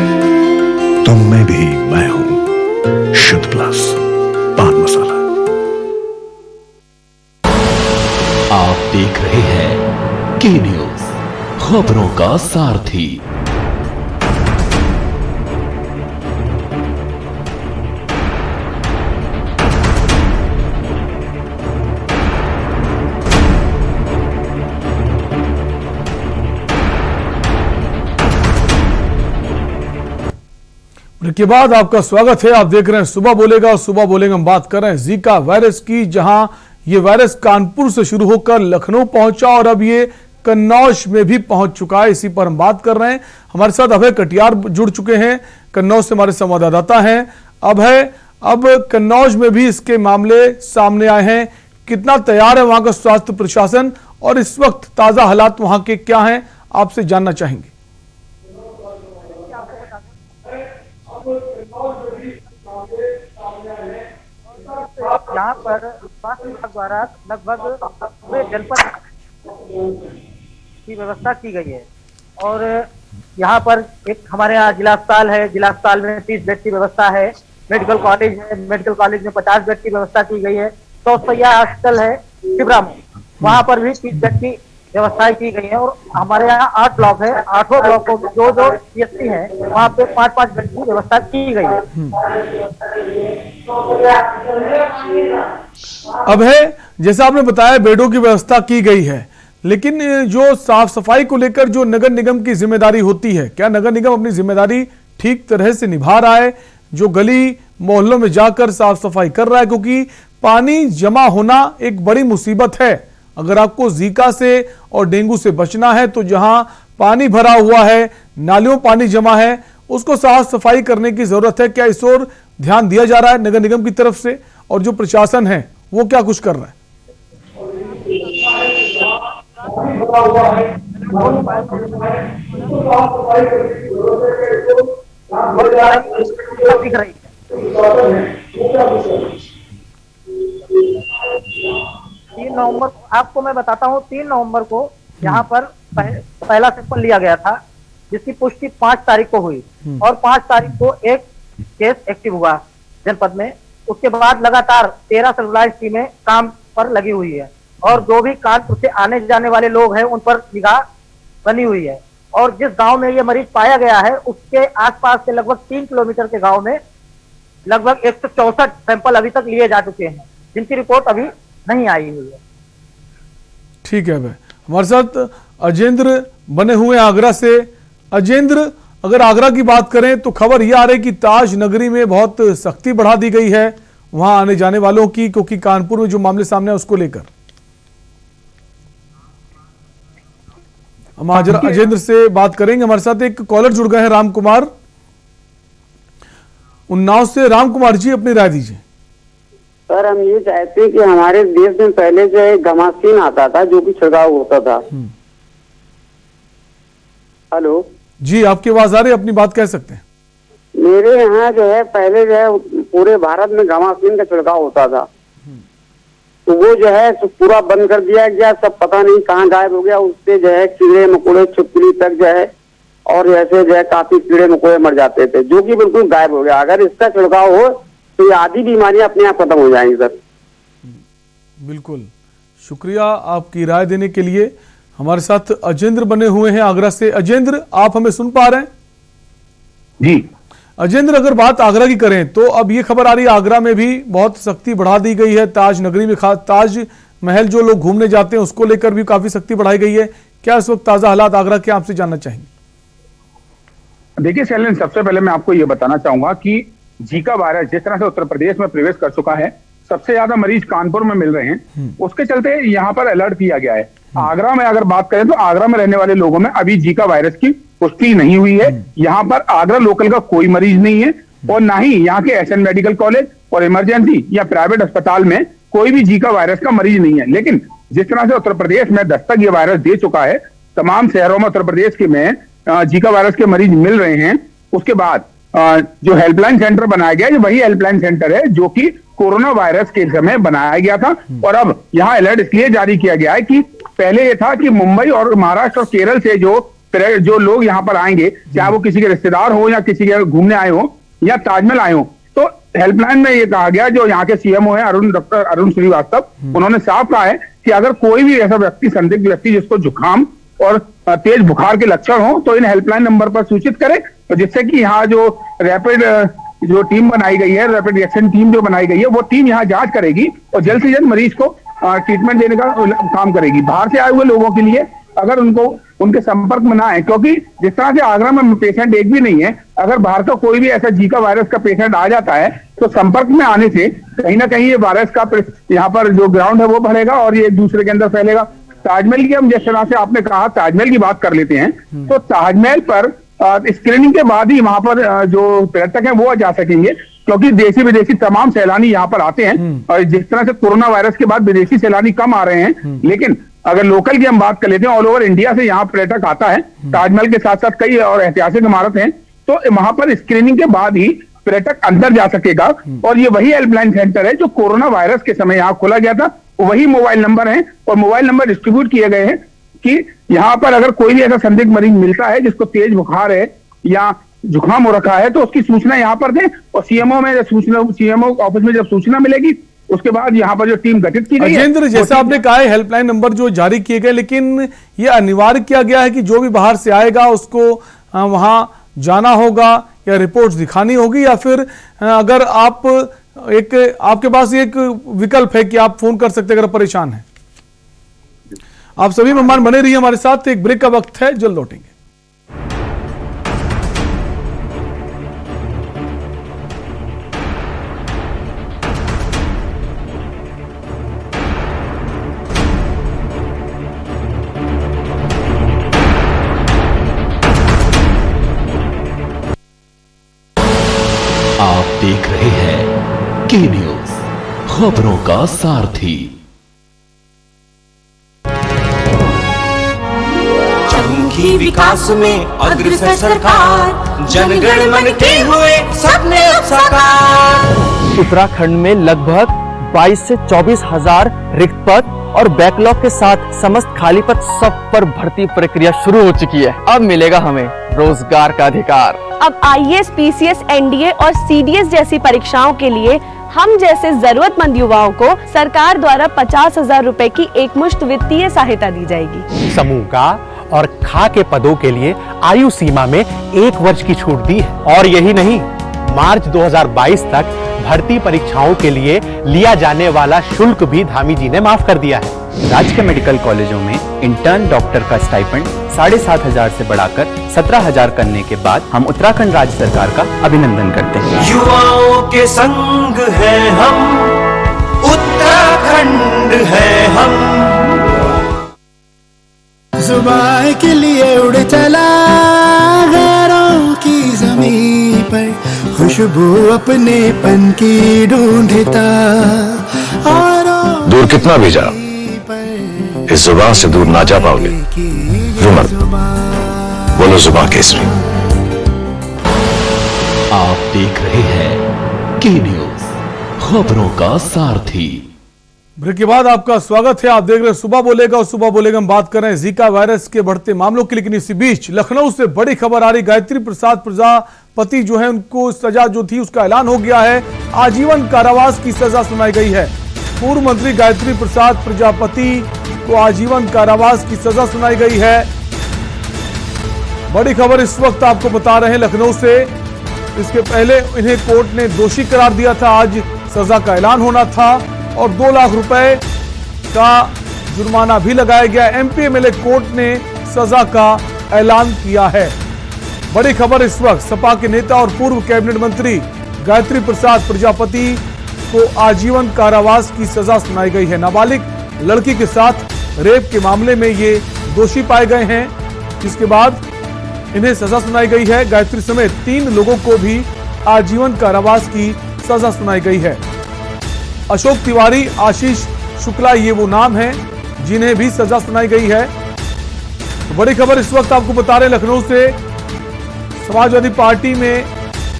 तुम में भी मैं हूं, शुद्ध प्लस पान मसाला। आप देख रहे हैं के न्यूज, खबरों का सारथी। ब्रेक के बाद आपका स्वागत है। आप देख रहे हैं सुबह बोलेगा और सुबह बोलेगा हम बात कर रहे हैं जीका वायरस की, जहां ये वायरस कानपुर से शुरू होकर लखनऊ पहुंचा और अब ये कन्नौज में भी पहुंच चुका है। इसी पर हम बात कर रहे हैं। हमारे साथ अभय कटियार जुड़ चुके हैं, कन्नौज से हमारे संवाददाता हैं। अब कन्नौज में भी इसके मामले सामने आए हैं। कितना तैयार है वहां का स्वास्थ्य प्रशासन और इस वक्त ताजा हालात वहां के क्या हैं, आपसे जानना चाहेंगे। यहाँ पर स्वास्थ्य विभाग द्वारा लगभग पूरे जनपद की व्यवस्था की गई है और यहाँ पर एक हमारे यहाँ जिला अस्पताल है। जिला अस्पताल में 30 बेड की व्यवस्था है। मेडिकल कॉलेज है, मेडिकल कॉलेज में 50 बेड की व्यवस्था की गई है। 100 शैय्या हॉस्पिटल है शिवराम, वहाँ पर भी 30 बेड की व्यवस्थाएं की गई है और हमारे यहाँ 8 ब्लॉक है। 8 ब्लॉकों में जो CHC है वहाँ पे 5-5 बेड की व्यवस्था की गई है। अब है जैसा आपने बताया बेडों की व्यवस्था की गई है, लेकिन जो साफ सफाई को लेकर जो नगर निगम की जिम्मेदारी होती है, क्या नगर निगम अपनी जिम्मेदारी ठीक तरह से निभा रहा है? जो गली मोहल्लों में जाकर साफ सफाई कर रहा है, क्योंकि पानी जमा होना एक बड़ी मुसीबत है। अगर आपको जीका से और डेंगू से बचना है तो जहां पानी भरा हुआ है, नालियों पानी जमा है, उसको साफ सफाई करने की जरूरत है। क्या इस ओर ध्यान दिया जा रहा है नगर निगम की तरफ से, और जो प्रशासन है वो क्या कुछ कर रहा है? दिख रही है। 3 नवंबर आपको मैं बताता हूँ, 3 नवंबर को यहाँ पर पहला सैंपल लिया गया था, जिसकी पुष्टि 5 तारीख को हुई और 5 तारीख को एक केस एक्टिव हुआ जनपद में। उसके बाद लगातार 13 सर्विलांस टीमें काम पर लगी हुई है और जो भी कानपुर से आने जाने वाले लोग हैं उन पर निगाह बनी हुई है। और जिस गांव में ये मरीज पाया गया है उसके आसपास के लगभग 3 किलोमीटर के गांव में लगभग 164 सैंपल अभी तक लिए जा चुके हैं, जिनकी रिपोर्ट अभी नहीं आई हुई है। ठीक है भाई, हमारे साथ अजेंद्र बने हुए आगरा से। अजेंद्र, अगर आगरा की बात करें तो खबर यह आ रही है कि ताज नगरी में बहुत सख्ती बढ़ा दी गई है वहां आने जाने वालों की, क्योंकि कानपुर में जो मामले सामने है उसको लेकर। हम आज अजेंद्र से बात करेंगे। हमारे साथ एक कॉलर जुड़ गए हैं, राम कुमार उन्नाव से। राम कुमार जी, अपनी राय दीजिए। सर, हम ये चाहते हैं कि हमारे देश में पहले जो है घमासीन आता था, जो कि छिड़काव होता था। हेलो जी, आपकी आवाज आ रही है, अपनी बात कह सकते हैं। मेरे यहाँ जो है पहले जो है पूरे भारत में घमासीन का छिड़काव होता था, तो वो जो है पूरा बंद कर दिया गया। सब पता नहीं कहाँ गायब हो गया। उससे जो है कीड़े मकोड़े, छिपकली तक जो है और ऐसे जो है काफी कीड़े मकोड़े मर जाते थे, जो कि बिल्कुल गायब हो गया। अगर इसका छिड़काव हो तो ये आधी बीमारियां अपने आप खत्म हो जाएंगी सर। बिल्कुल, शुक्रिया आपकी राय देने के लिए। हमारे साथ अजेंद्र बने हुए हैं आगरा से। अजेंद्र, आप हमें सुन पा रहे हैं? जी अजेंद्र, अगर बात आगरा की करें तो अब ये खबर आ रही है आगरा में भी बहुत सख्ती बढ़ा दी गई है। ताज नगरी में ताज महल जो लोग घूमने जाते हैं उसको लेकर भी काफी सख्ती बढ़ाई गई है। क्या इस वक्त ताजा हालात आगरा के, आपसे जानना चाहेंगे? देखिए शैलेंद्र, सबसे पहले मैं आपको ये बताना चाहूंगा कि जीका वायरस जिस तरह से उत्तर प्रदेश में प्रवेश कर चुका है, सबसे ज्यादा मरीज कानपुर में मिल रहे हैं, उसके चलते यहाँ पर अलर्ट किया गया है। आगरा में अगर बात करें तो आगरा में रहने वाले लोगों में अभी जीका वायरस की पुष्टि नहीं हुई है। यहाँ पर आगरा लोकल का कोई मरीज नहीं है और ना ही यहाँ के SN मेडिकल कॉलेज और इमरजेंसी या प्राइवेट अस्पताल में कोई भी जीका वायरस का मरीज नहीं है। लेकिन जिस तरह से उत्तर प्रदेश में दस्तक ये वायरस दे चुका है, तमाम शहरों में उत्तर प्रदेश के में जीका वायरस के मरीज मिल रहे हैं। उसके बाद जो हेल्पलाइन सेंटर बनाया गया है, वही हेल्पलाइन सेंटर है जो कि कोरोना वायरस के समय बनाया गया था। और अब यहाँ अलर्ट इसलिए जारी किया गया है कि पहले ये था कि मुंबई और महाराष्ट्र और केरल से जो लोग यहाँ पर आएंगे, चाहे वो किसी के रिश्तेदार हो या किसी के घूमने आए हो या ताजमहल आए हो, तो हेल्पलाइन में ये कहा गया, जो यहाँ के CMO है डॉक्टर अरुण श्रीवास्तव, उन्होंने साफ कहा है कि अगर कोई भी ऐसा व्यक्ति, संदिग्ध व्यक्ति जिसको जुकाम और तेज बुखार के लक्षण हो, तो इन हेल्पलाइन नंबर पर सूचित करें, तो जिससे कि यहाँ जो रैपिड जो टीम बनाई गई है, रैपिड रिएक्शन टीम जो बनाई गई है, वो टीम यहाँ जांच करेगी और जल्द से जल्द मरीज को ट्रीटमेंट देने का काम करेगी। बाहर से आए हुए लोगों के लिए अगर उनको उनके संपर्क में ना आए, क्योंकि जिस तरह से आगरा में पेशेंट एक भी नहीं है, अगर बाहर का कोई भी ऐसा जीका वायरस का पेशेंट आ जाता है तो संपर्क में आने से कहीं ना कहीं ये वायरस का यहाँ पर जो ग्राउंड है वो बढ़ेगा और ये एक दूसरे के अंदर फैलेगा। ताजमहल की हम जिस तरह से आपने कहा ताजमहल की बात कर लेते हैं, तो ताजमहल पर स्क्रीनिंग के बाद ही वहां पर जो पर्यटक हैं वो जा सकेंगे, क्योंकि देशी विदेशी तमाम सैलानी यहाँ पर आते हैं। और जिस तरह से कोरोना वायरस के बाद विदेशी सैलानी कम आ रहे हैं, लेकिन अगर लोकल की हम बात कर लेते हैं, ऑल ओवर इंडिया से यहाँ पर्यटक आता है। ताजमहल के साथ साथ कई और ऐतिहासिक इमारत हैं, तो वहां पर स्क्रीनिंग के बाद ही पर्यटक अंदर जा सकेगा। और ये वही हेल्पलाइन सेंटर है जो कोरोना वायरस के समय यहाँ खोला गया था, वही मोबाइल नंबर है और मोबाइल नंबर डिस्ट्रीब्यूट किए गए हैं कि यहाँ पर अगर कोई भी ऐसा संदिग्ध मरीज मिलता है जिसको तेज बुखार है या जुकाम हो रखा है तो उसकी सूचना यहाँ पर दें। और सीएमओ ऑफिस में जब सूचना मिलेगी उसके बाद यहाँ पर जो टीम गठित की गई है। अजेंद्र, जैसा आपने कहा है हेल्पलाइन नंबर जो जारी किए गए, लेकिन ये अनिवार्य किया गया है कि जो भी बाहर से आएगा उसको वहां जाना होगा या रिपोर्ट्स दिखानी होगी, या फिर अगर आपके पास एक विकल्प है कि आप फोन कर सकते अगर परेशान हैं। आप सभी मेहमान बने रहिए हमारे साथ, एक ब्रेक का वक्त है, जल्द लौटेंगे। आप देख रहे हैं के न्यूज, खबरों का सारथी। चमकी विकास में अग्रसर सरकार, जनगण मन के हुए सपने अब साकार। उत्तराखंड में लगभग 22 से 24 हजार रिक्त पद और बैकलॉग के साथ समस्त खाली पद सब पर भर्ती प्रक्रिया शुरू हो चुकी है। अब मिलेगा हमें रोजगार का अधिकार। अब आईएएस, पीसीएस, एनडीए और सीडीएस जैसी परीक्षाओं के लिए हम जैसे जरूरतमंद युवाओं को सरकार द्वारा 50,000 रुपए की एकमुश्त वित्तीय सहायता दी जाएगी। समूह का और खा के पदों के लिए आयु सीमा में 1 वर्ष की छूट दी है। और यही नहीं, मार्च 2022 तक भर्ती परीक्षाओं के लिए लिया जाने वाला शुल्क भी धामी जी ने माफ कर दिया है। राज्य के मेडिकल कॉलेजों में इंटर्न डॉक्टर का स्टाइपेंड 7,500 से बढ़ाकर 17,000 करने के बाद हम उत्तराखंड राज्य सरकार का अभिनंदन करते हैं। युवाओं के संग है हम, उत्तराखंड है हम। जुबान के लिए उड़ चला गैरों की जमीन पर, खुशबू अपने पन की ढूंढता। दूर कितना भी जाओ, इस जुबान से दूर ना जा पाओगे। रुमर बोलो जुबान केसरी। आप देख रहे हैं के न्यूज, खबरों का सारथी। ब्रेक के बाद आपका स्वागत है। आप देख रहे हैं सुबह बोलेगा, और सुबह बोलेगा हम बात कर रहे हैं जीका वायरस के बढ़ते मामलों की। लेकिन इसी बीच लखनऊ से बड़ी खबर आ रही, गायत्री प्रसाद प्रजापति जो है उनको सजा जो थी उसका ऐलान हो गया है। आजीवन कारावास की सजा सुनाई गई है। पूर्व मंत्री गायत्री प्रसाद प्रजापति को आजीवन कारावास की सजा सुनाई गई है। बड़ी खबर इस वक्त आपको बता रहे हैं लखनऊ से। इसके पहले इन्हें कोर्ट ने दोषी करार दिया था, आज सजा का ऐलान होना था और 2 लाख रुपए का जुर्माना भी लगाया गया। एमपी एमएलए कोर्ट ने सजा का ऐलान किया है। बड़ी खबर इस वक्त, सपा के नेता और पूर्व कैबिनेट मंत्री गायत्री प्रसाद प्रजापति को आजीवन कारावास की सजा सुनाई गई है। नाबालिग लड़की के साथ रेप के मामले में ये दोषी पाए गए हैं, जिसके बाद इन्हें सजा सुनाई गई है। गायत्री समेत 3 लोगों को भी आजीवन कारावास की सजा सुनाई गई है। अशोक तिवारी, आशीष शुक्ला ये वो नाम हैं जिन्हें भी सजा सुनाई गई है। तो बड़ी खबर इस वक्त आपको बता रहे लखनऊ से, समाजवादी पार्टी में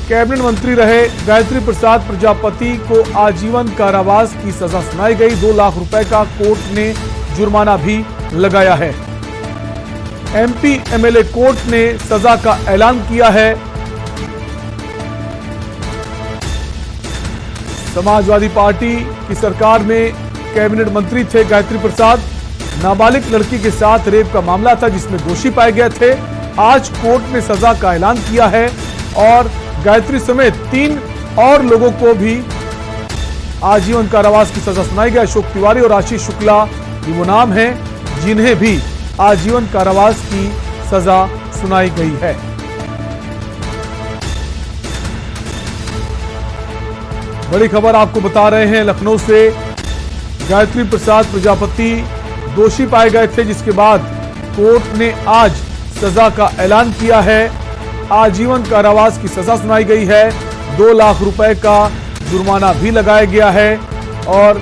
कैबिनेट मंत्री रहे गायत्री प्रसाद प्रजापति को आजीवन कारावास की सजा सुनाई गई। 2 लाख रुपए का कोर्ट ने जुर्माना भी लगाया है। एमपी एमएलए कोर्ट ने सजा का ऐलान किया है। समाजवादी पार्टी की सरकार में कैबिनेट मंत्री थे गायत्री प्रसाद। नाबालिग लड़की के साथ रेप का मामला था जिसमें दोषी पाए गए थे। आज कोर्ट ने सजा का ऐलान किया है और गायत्री समेत 3 और लोगों को भी आजीवन कारावास की सजा सुनाई गई। अशोक तिवारी और आशीष शुक्ला ये वो नाम हैं जिन्हें भी आजीवन कारावास की सजा सुनाई गई है। बड़ी खबर आपको बता रहे हैं लखनऊ से। गायत्री प्रसाद प्रजापति दोषी पाए गए थे, जिसके बाद कोर्ट ने आज सजा का ऐलान किया है। आजीवन कारावास की सजा सुनाई गई है। 2 लाख रुपए का जुर्माना भी लगाया गया है और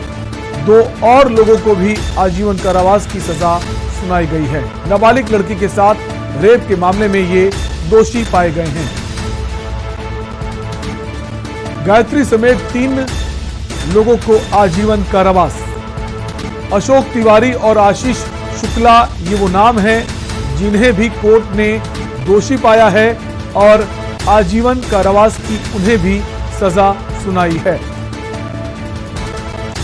2 और लोगों को भी आजीवन कारावास की सजा सुनाई गई है। नाबालिग लड़की के साथ रेप के मामले में ये दोषी पाए गए हैं। गायत्री समेत 3 लोगों को आजीवन कारावास। अशोक तिवारी और आशीष शुक्ला ये वो नाम हैं जिन्हें भी कोर्ट ने दोषी पाया है और आजीवन कारावास की उन्हें भी सजा सुनाई है।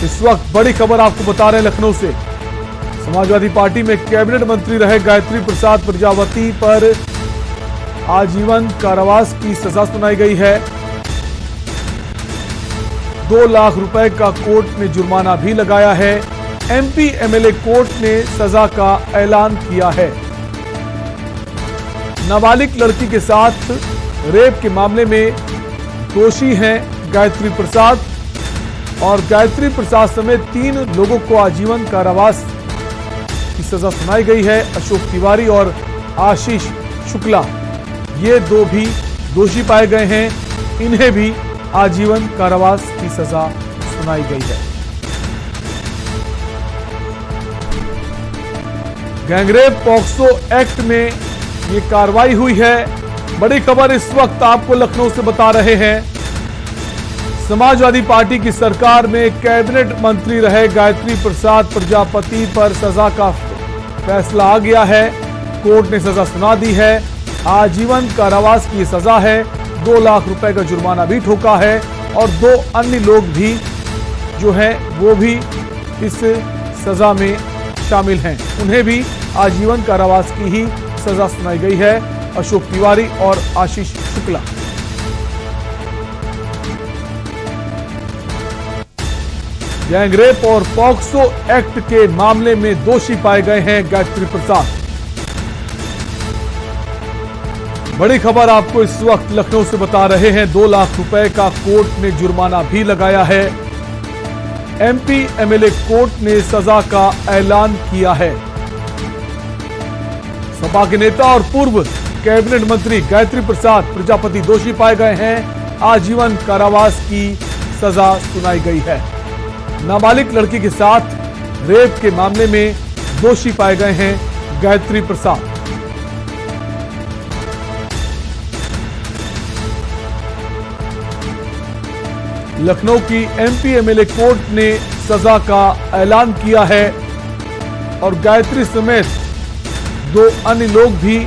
इस वक्त बड़ी खबर आपको बता रहे हैं लखनऊ से। समाजवादी पार्टी में कैबिनेट मंत्री रहे गायत्री प्रसाद प्रजापति पर आजीवन कारावास की सजा सुनाई गई है। 2 लाख रुपए का कोर्ट ने जुर्माना भी लगाया है। एमपी एमएलए कोर्ट ने सजा का ऐलान किया है। नाबालिग लड़की के साथ रेप के मामले में दोषी हैं गायत्री प्रसाद और गायत्री प्रसाद समेत 3 लोगों को आजीवन कारावास की सजा सुनाई गई है। अशोक तिवारी और आशीष शुक्ला ये 2 भी दोषी पाए गए हैं। इन्हें भी आजीवन कारावास की सजा सुनाई गई है। गैंगरेप पॉक्सो एक्ट में ये कार्रवाई हुई है। बड़ी खबर इस वक्त आपको लखनऊ से बता रहे हैं। समाजवादी पार्टी की सरकार में कैबिनेट मंत्री रहे गायत्री प्रसाद प्रजापति पर सजा का फैसला आ गया है। कोर्ट ने सजा सुना दी है। आजीवन कारावास की सजा है। 2 लाख रुपए का जुर्माना भी ठोका है और 2 अन्य लोग भी जो हैं वो भी इस सजा में शामिल हैं। उन्हें भी आजीवन कारावास की ही सजा सुनाई गई है। अशोक तिवारी और आशीष शुक्ला। गैंगरेप और पॉक्सो एक्ट के मामले में दोषी पाए गए हैं गायत्री प्रसाद। बड़ी खबर आपको इस वक्त लखनऊ से बता रहे हैं। 2 लाख रुपए का कोर्ट ने जुर्माना भी लगाया है। एमपी एमएलए कोर्ट ने सजा का ऐलान किया है। सपा के नेता और पूर्व कैबिनेट मंत्री गायत्री प्रसाद प्रजापति दोषी पाए गए हैं। आजीवन कारावास की सजा सुनाई गई है। नाबालिग लड़की के साथ रेप के मामले में दोषी पाए गए हैं गायत्री प्रसाद। लखनऊ की एमपी एमएलए कोर्ट ने सजा का ऐलान किया है और गायत्री समेत 2 अन्य लोग भी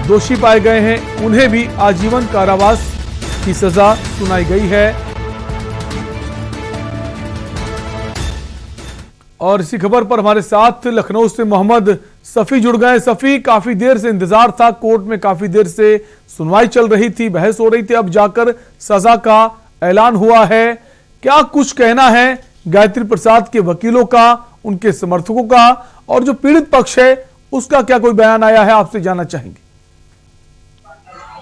दोषी पाए गए हैं। उन्हें भी आजीवन कारावास की सजा सुनाई गई है। और इसी खबर पर हमारे साथ लखनऊ से मोहम्मद सफी जुड़ गए। सफी, काफी देर से इंतजार था, कोर्ट में काफी देर से सुनवाई चल रही थी, बहस हो रही थी, अब जाकर सजा का ऐलान हुआ है। क्या कुछ कहना है गायत्री प्रसाद के वकीलों का, उनके समर्थकों का, और जो पीड़ित पक्ष है उसका क्या कोई बयान आया है, आपसे जानना चाहेंगे।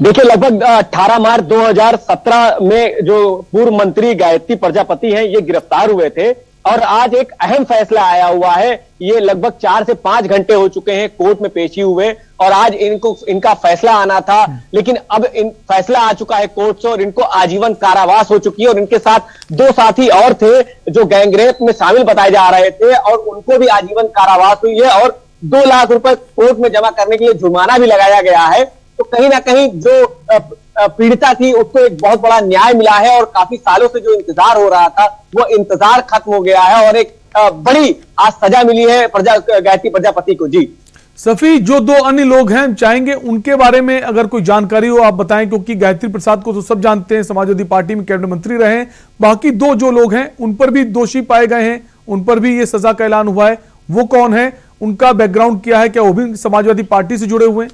देखिए, लगभग 18 मार्च 2017 में जो पूर्व मंत्री गायत्री प्रजापति हैं ये गिरफ्तार हुए थे और आज एक अहम फैसला आया हुआ है। ये लगभग 4 से 5 घंटे हो चुके हैं कोर्ट में पेशी हुए और आज इनका फैसला आना था, लेकिन अब फैसला आ चुका है कोर्ट से और इनको आजीवन कारावास हो चुकी है। और इनके साथ 2 साथी और थे जो गैंगरेप में शामिल बताए जा रहे थे और उनको भी आजीवन कारावास हुई है और 2 लाख रुपए कोर्ट में जमा करने के लिए जुर्माना भी लगाया गया है। तो कहीं ना कहीं जो पीड़िता थी उसको एक बहुत बड़ा न्याय मिला है और काफी सालों से जो इंतजार हो रहा था वो इंतजार खत्म हो गया है और एक बड़ी आज सजा मिली है गायत्री प्रजापति को। जी सफी, जो 2 अन्य लोग हैं, हम चाहेंगे उनके बारे में अगर कोई जानकारी हो आप बताएं, क्योंकि गायत्री प्रसाद को तो सब जानते हैं, समाजवादी पार्टी में कैबिनेट मंत्री रहे हैं। बाकी 2 जो लोग हैं उन पर भी दोषी पाए गए हैं, उन पर भी ये सजा का ऐलान हुआ है। वो कौन है, उनका बैकग्राउंड क्या है, क्या वो भी समाजवादी पार्टी से जुड़े हुए हैं?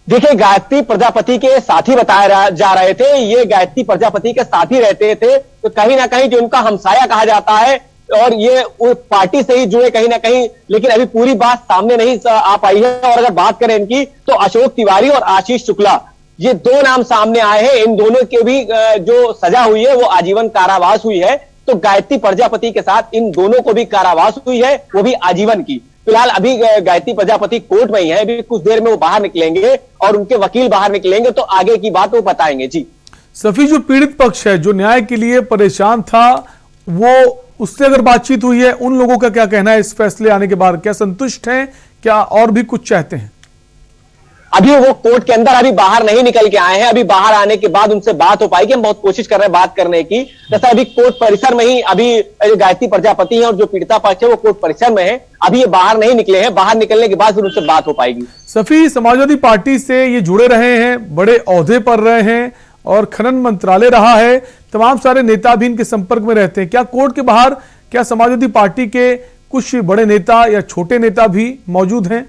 देखिए, गायत्री प्रजापति के साथी बताए जा रहे थे, ये गायत्री प्रजापति के साथी रहते थे, तो कहीं ना कहीं जो उनका हमसाया कहा जाता है और ये पार्टी से ही जुड़े कहीं ना कहीं, लेकिन अभी पूरी बात सामने नहीं आ पाई है। और अगर बात करें इनकी तो अशोक तिवारी और आशीष शुक्ला ये दो नाम सामने आए हैं, इन दोनों के भी जो सजा हुई है वो आजीवन कारावास हुई है। तो गायत्री प्रजापति के साथ इन दोनों को भी कारावास हुई है, वो भी आजीवन की। फिलहाल अभी गायत्री प्रजापति कोर्ट में ही है, अभी कुछ देर में वो बाहर निकलेंगे और उनके वकील बाहर निकलेंगे, तो आगे की बात वो बताएंगे। जी सफी, जो पीड़ित पक्ष है, जो न्याय के लिए परेशान था, वो उससे अगर बातचीत हुई है, उन लोगों का क्या कहना है इस फैसले आने के बाद? क्या संतुष्ट हैं, क्या और भी कुछ चाहते हैं? अभी वो कोर्ट के अंदर अभी बाहर नहीं निकल के आए हैं, अभी बाहर आने के बाद उनसे बात हो पाएगी। हम बहुत कोशिश कर रहे हैं बात करने की। जैसा अभी कोर्ट परिसर में ही अभी गायत्री प्रजापति है और जो पीड़िता पक्ष है वो कोर्ट परिसर में है, अभी ये बाहर नहीं निकले हैं। बाहर निकलने के बाद फिर उनसे बात हो पाएगी। सफी, समाजवादी पार्टी से ये जुड़े रहे हैं, बड़े ओहदे पर रहे हैं और खनन मंत्रालय रहा है, तमाम सारे नेता भी इनके संपर्क में रहते हैं। क्या कोर्ट के बाहर क्या समाजवादी पार्टी के कुछ बड़े नेता या छोटे नेता भी मौजूद हैं?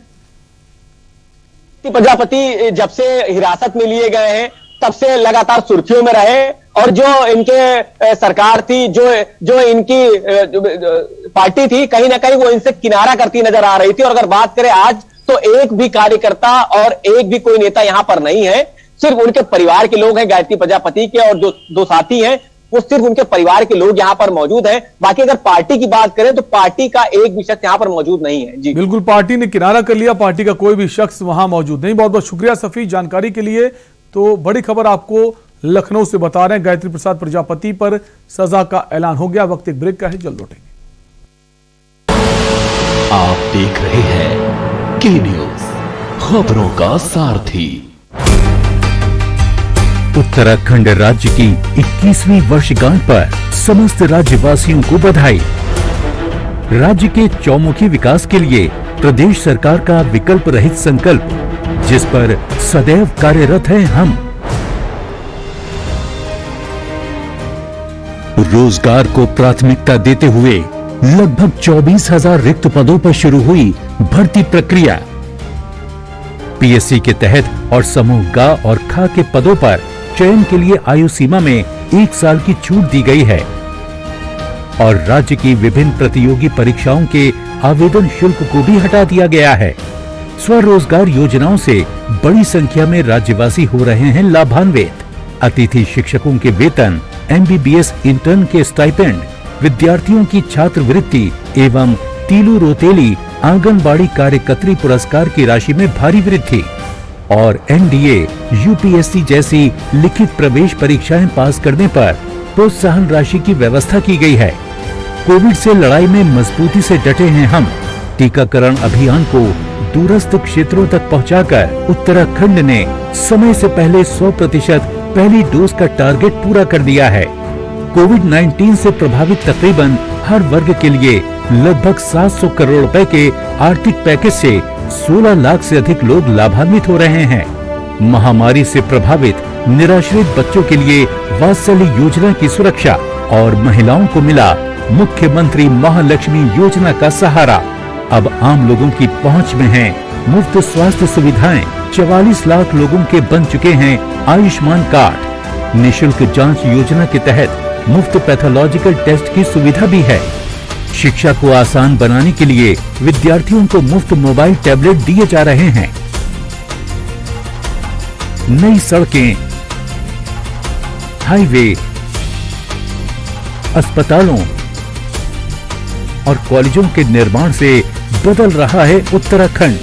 प्रजापति जब से हिरासत में लिए गए हैं तब से लगातार सुर्खियों में रहे, और जो इनके सरकार थी, जो इनकी पार्टी थी, कहीं ना कहीं वो इनसे किनारा करती नजर आ रही थी। और अगर बात करें आज, तो एक भी कार्यकर्ता और एक भी कोई नेता यहां पर नहीं है, सिर्फ उनके परिवार के लोग हैं गायत्री प्रजापति के, और जो दो साथी हैं वो सिर्फ उनके परिवार के लोग यहां पर मौजूद हैं। बाकी अगर पार्टी की बात करें तो पार्टी का एक भी शख्स यहां पर मौजूद नहीं है। जी बिल्कुल, पार्टी ने किनारा कर लिया, पार्टी का कोई भी शख्स वहां मौजूद नहीं। बहुत बहुत शुक्रिया सफी जानकारी के लिए। तो बड़ी खबर आपको लखनऊ से बता रहे हैं, गायत्री प्रसाद प्रजापति पर सजा का ऐलान हो गया। वक्त एक ब्रेक का है, जल्द लौटेंगे। आप देख रहे हैं के न्यूज, खबरों का सारथी। उत्तराखंड राज्य की 21वीं वर्षगांठ पर समस्त राज्यवासियों को बधाई। राज्य के चौमुखी विकास के लिए प्रदेश सरकार का विकल्प रहित संकल्प, जिस पर सदैव कार्यरत हैं हम। रोजगार को प्राथमिकता देते हुए लगभग 24,000 रिक्त पदों पर शुरू हुई भर्ती प्रक्रिया। पीएससी के तहत और समूह ग और ख के पदों पर चयन के लिए आयु सीमा में 1 साल की छूट दी गई है और राज्य की विभिन्न प्रतियोगी परीक्षाओं के आवेदन शुल्क को भी हटा दिया गया है। स्वरोजगार योजनाओं से बड़ी संख्या में राज्यवासी हो रहे हैं लाभान्वित। अतिथि शिक्षकों के वेतन, एमबीबीएस इंटर्न के स्टाइपेंड, विद्यार्थियों की छात्रवृत्ति एवं तीलू रोतेली आंगनबाड़ी कार्यकर्त्री पुरस्कार की राशि में भारी वृद्धि और एनडीए, यूपीएससी जैसी लिखित प्रवेश परीक्षाएं पास करने पर प्रोत्साहन राशि की व्यवस्था की गई है। कोविड से लड़ाई में मजबूती से डटे हैं हम। टीकाकरण अभियान को दूरस्थ क्षेत्रों तक पहुंचाकर उत्तराखंड ने समय से पहले 100% पहली डोज का टारगेट पूरा कर दिया है। कोविड-19 से प्रभावित तकरीबन हर वर्ग के लिए लगभग 700 करोड़ रुपए के आर्थिक पैकेज से 16 लाख से अधिक लोग लाभान्वित हो रहे हैं। महामारी से प्रभावित निराश्रित बच्चों के लिए वात्सल्य योजना की सुरक्षा और महिलाओं को मिला मुख्यमंत्री महालक्ष्मी योजना का सहारा। अब आम लोगों की पहुंच में है मुफ्त स्वास्थ्य सुविधाएं। 44 लाख लोगों के बन चुके हैं आयुष्मान कार्ड। निशुल्क जांच योजना के तहत मुफ्त पैथोलॉजिकल टेस्ट की सुविधा भी है। शिक्षा को आसान बनाने के लिए विद्यार्थियों को मुफ्त मोबाइल टैबलेट दिए जा रहे हैं। नई सड़कें, हाईवे, अस्पतालों और कॉलेजों के निर्माण से बदल रहा है उत्तराखंड।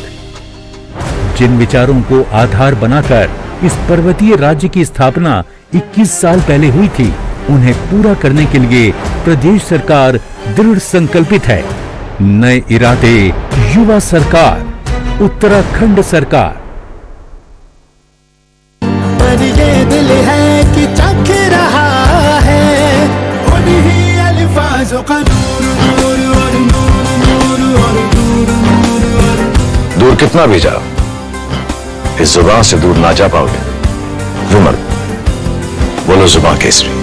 जिन विचारों को आधार बनाकर इस पर्वतीय राज्य की स्थापना 21 साल पहले हुई थी, उन्हें पूरा करने के लिए प्रदेश सरकार दृढ़ संकल्पित है। नए इरादे, युवा सरकार, उत्तराखंड सरकार। पर ये दिल है कि चख रहा है उन्हीं अल्फाजों का नूर नूर और नूर नूर और नूर नूर और दूर कितना भी जाओ, इस जुबान से दूर ना जा पाओगे। रुमर बोलो जुबान केसरी।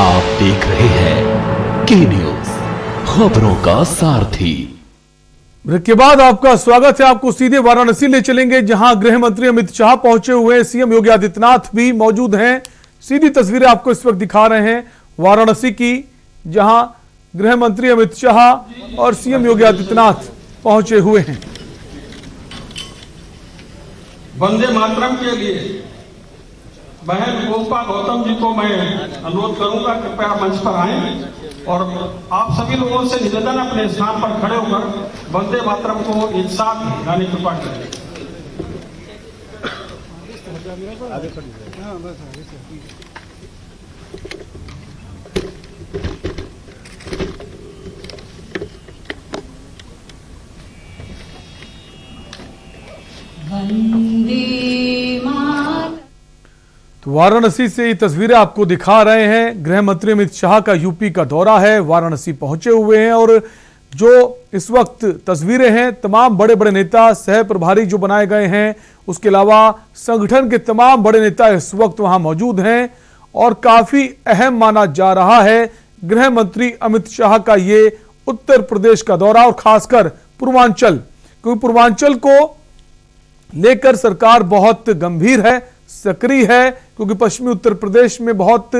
आप देख रहे हैं के न्यूज, खबरों का सारथी। ब्रेक के बाद आपका स्वागत है। आपको सीधे वाराणसी ले चलेंगे, जहां गृह मंत्री अमित शाह पहुंचे हुए हैं। सीएम योगी आदित्यनाथ भी मौजूद हैं। सीधी तस्वीरें आपको इस वक्त दिखा रहे हैं वाराणसी की, जहां गृह मंत्री अमित शाह और सीएम योगी आदित्यनाथ पहुंचे हुए हैं। वंदे मातरम के लिए बहन गोपा गौतम जी को मैं अनुरोध करूंगा कृपया मंच पर आएं और आप सभी लोगों से निवेदन अपने स्थान पर खड़े होकर वंदे मातरम को एक साथ गाने कृपा करें। तो वाराणसी से ये तस्वीरें आपको दिखा रहे हैं। गृह मंत्री अमित शाह का यूपी का दौरा है, वाराणसी पहुंचे हुए हैं और जो इस वक्त तस्वीरें हैं, तमाम बड़े बड़े नेता सह प्रभारी जो बनाए गए हैं, उसके अलावा संगठन के तमाम बड़े नेता इस वक्त वहां मौजूद हैं और काफी अहम माना जा रहा है गृह मंत्री अमित शाह का ये उत्तर प्रदेश का दौरा और खासकर पूर्वांचल, क्योंकि पूर्वांचल को लेकर सरकार बहुत गंभीर है, सक्रिय है, क्योंकि पश्चिमी उत्तर प्रदेश में बहुत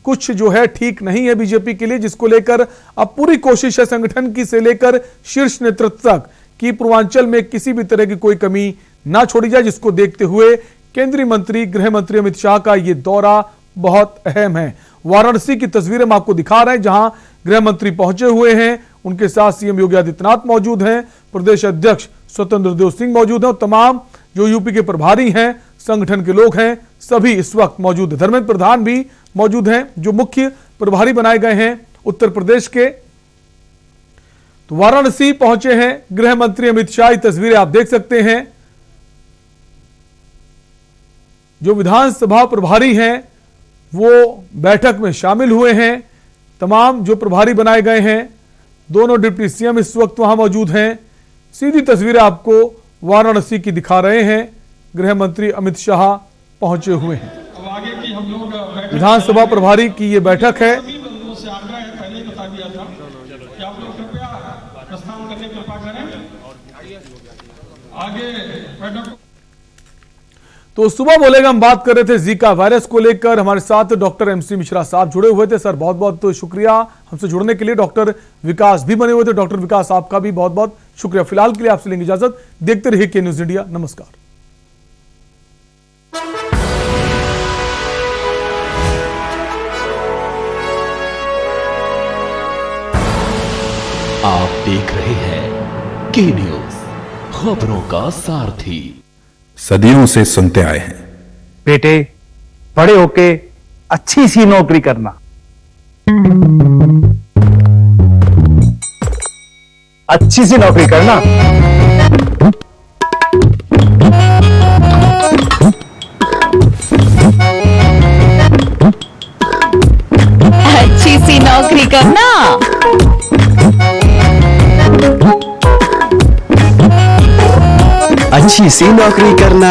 कुछ जो है ठीक नहीं है बीजेपी के लिए, जिसको लेकर अब पूरी कोशिश है संगठन की से लेकर शीर्ष नेतृत्व तक कि पूर्वांचल में किसी भी तरह की कोई कमी ना छोड़ी जाए, जिसको देखते हुए केंद्रीय मंत्री गृह मंत्री अमित शाह का यह दौरा बहुत अहम है। वाराणसी की तस्वीरें हम आपको दिखा रहे हैं जहां गृह मंत्री पहुंचे हुए हैं, उनके साथ सीएम योगी आदित्यनाथ मौजूद हैं, प्रदेश अध्यक्ष स्वतंत्र देव सिंह मौजूद हैं और तमाम जो यूपी के प्रभारी हैं, संगठन के लोग हैं, सभी इस वक्त मौजूद हैं। धर्मेंद्र प्रधान भी मौजूद हैं जो मुख्य प्रभारी बनाए गए हैं उत्तर प्रदेश के। तो वाराणसी पहुंचे हैं गृह मंत्री अमित शाह, ये तस्वीरें आप देख सकते हैं। जो विधानसभा प्रभारी हैं वो बैठक में शामिल हुए हैं, तमाम जो प्रभारी बनाए गए हैं, दोनों डिप्टी सीएम इस वक्त वहां मौजूद हैं। सीधी तस्वीरें आपको वाराणसी की दिखा रहे हैं, गृह मंत्री अमित शाह पहुंचे हुए हैं। विधानसभा प्रभारी की ये बैठक है। से आग्रह है, पहले ही बता दिया था कि आप लोग कृपया प्रस्थान करने की कृपा करें। आगे बैठक तो सुबह बोलेगा हम बात कर रहे थे जीका वायरस को लेकर, हमारे साथ डॉक्टर एमसी मिश्रा साहब जुड़े हुए थे। सर बहुत बहुत शुक्रिया हमसे जुड़ने के लिए। डॉक्टर विकास भी बने हुए थे, डॉक्टर विकास आपका भी बहुत बहुत शुक्रिया। फिलहाल के लिए आपसे लेंगे इजाजत, देखते रहिए के न्यूज इंडिया। नमस्कार। आप देख रहे हैं के न्यूज, खबरों का सारथी। सदियों से सुनते आए हैं, बेटे बड़े होके अच्छी सी नौकरी करना, अच्छी सी नौकरी करना। अच्छी सी नौकरी करना। अच्छी सी नौकरी करना।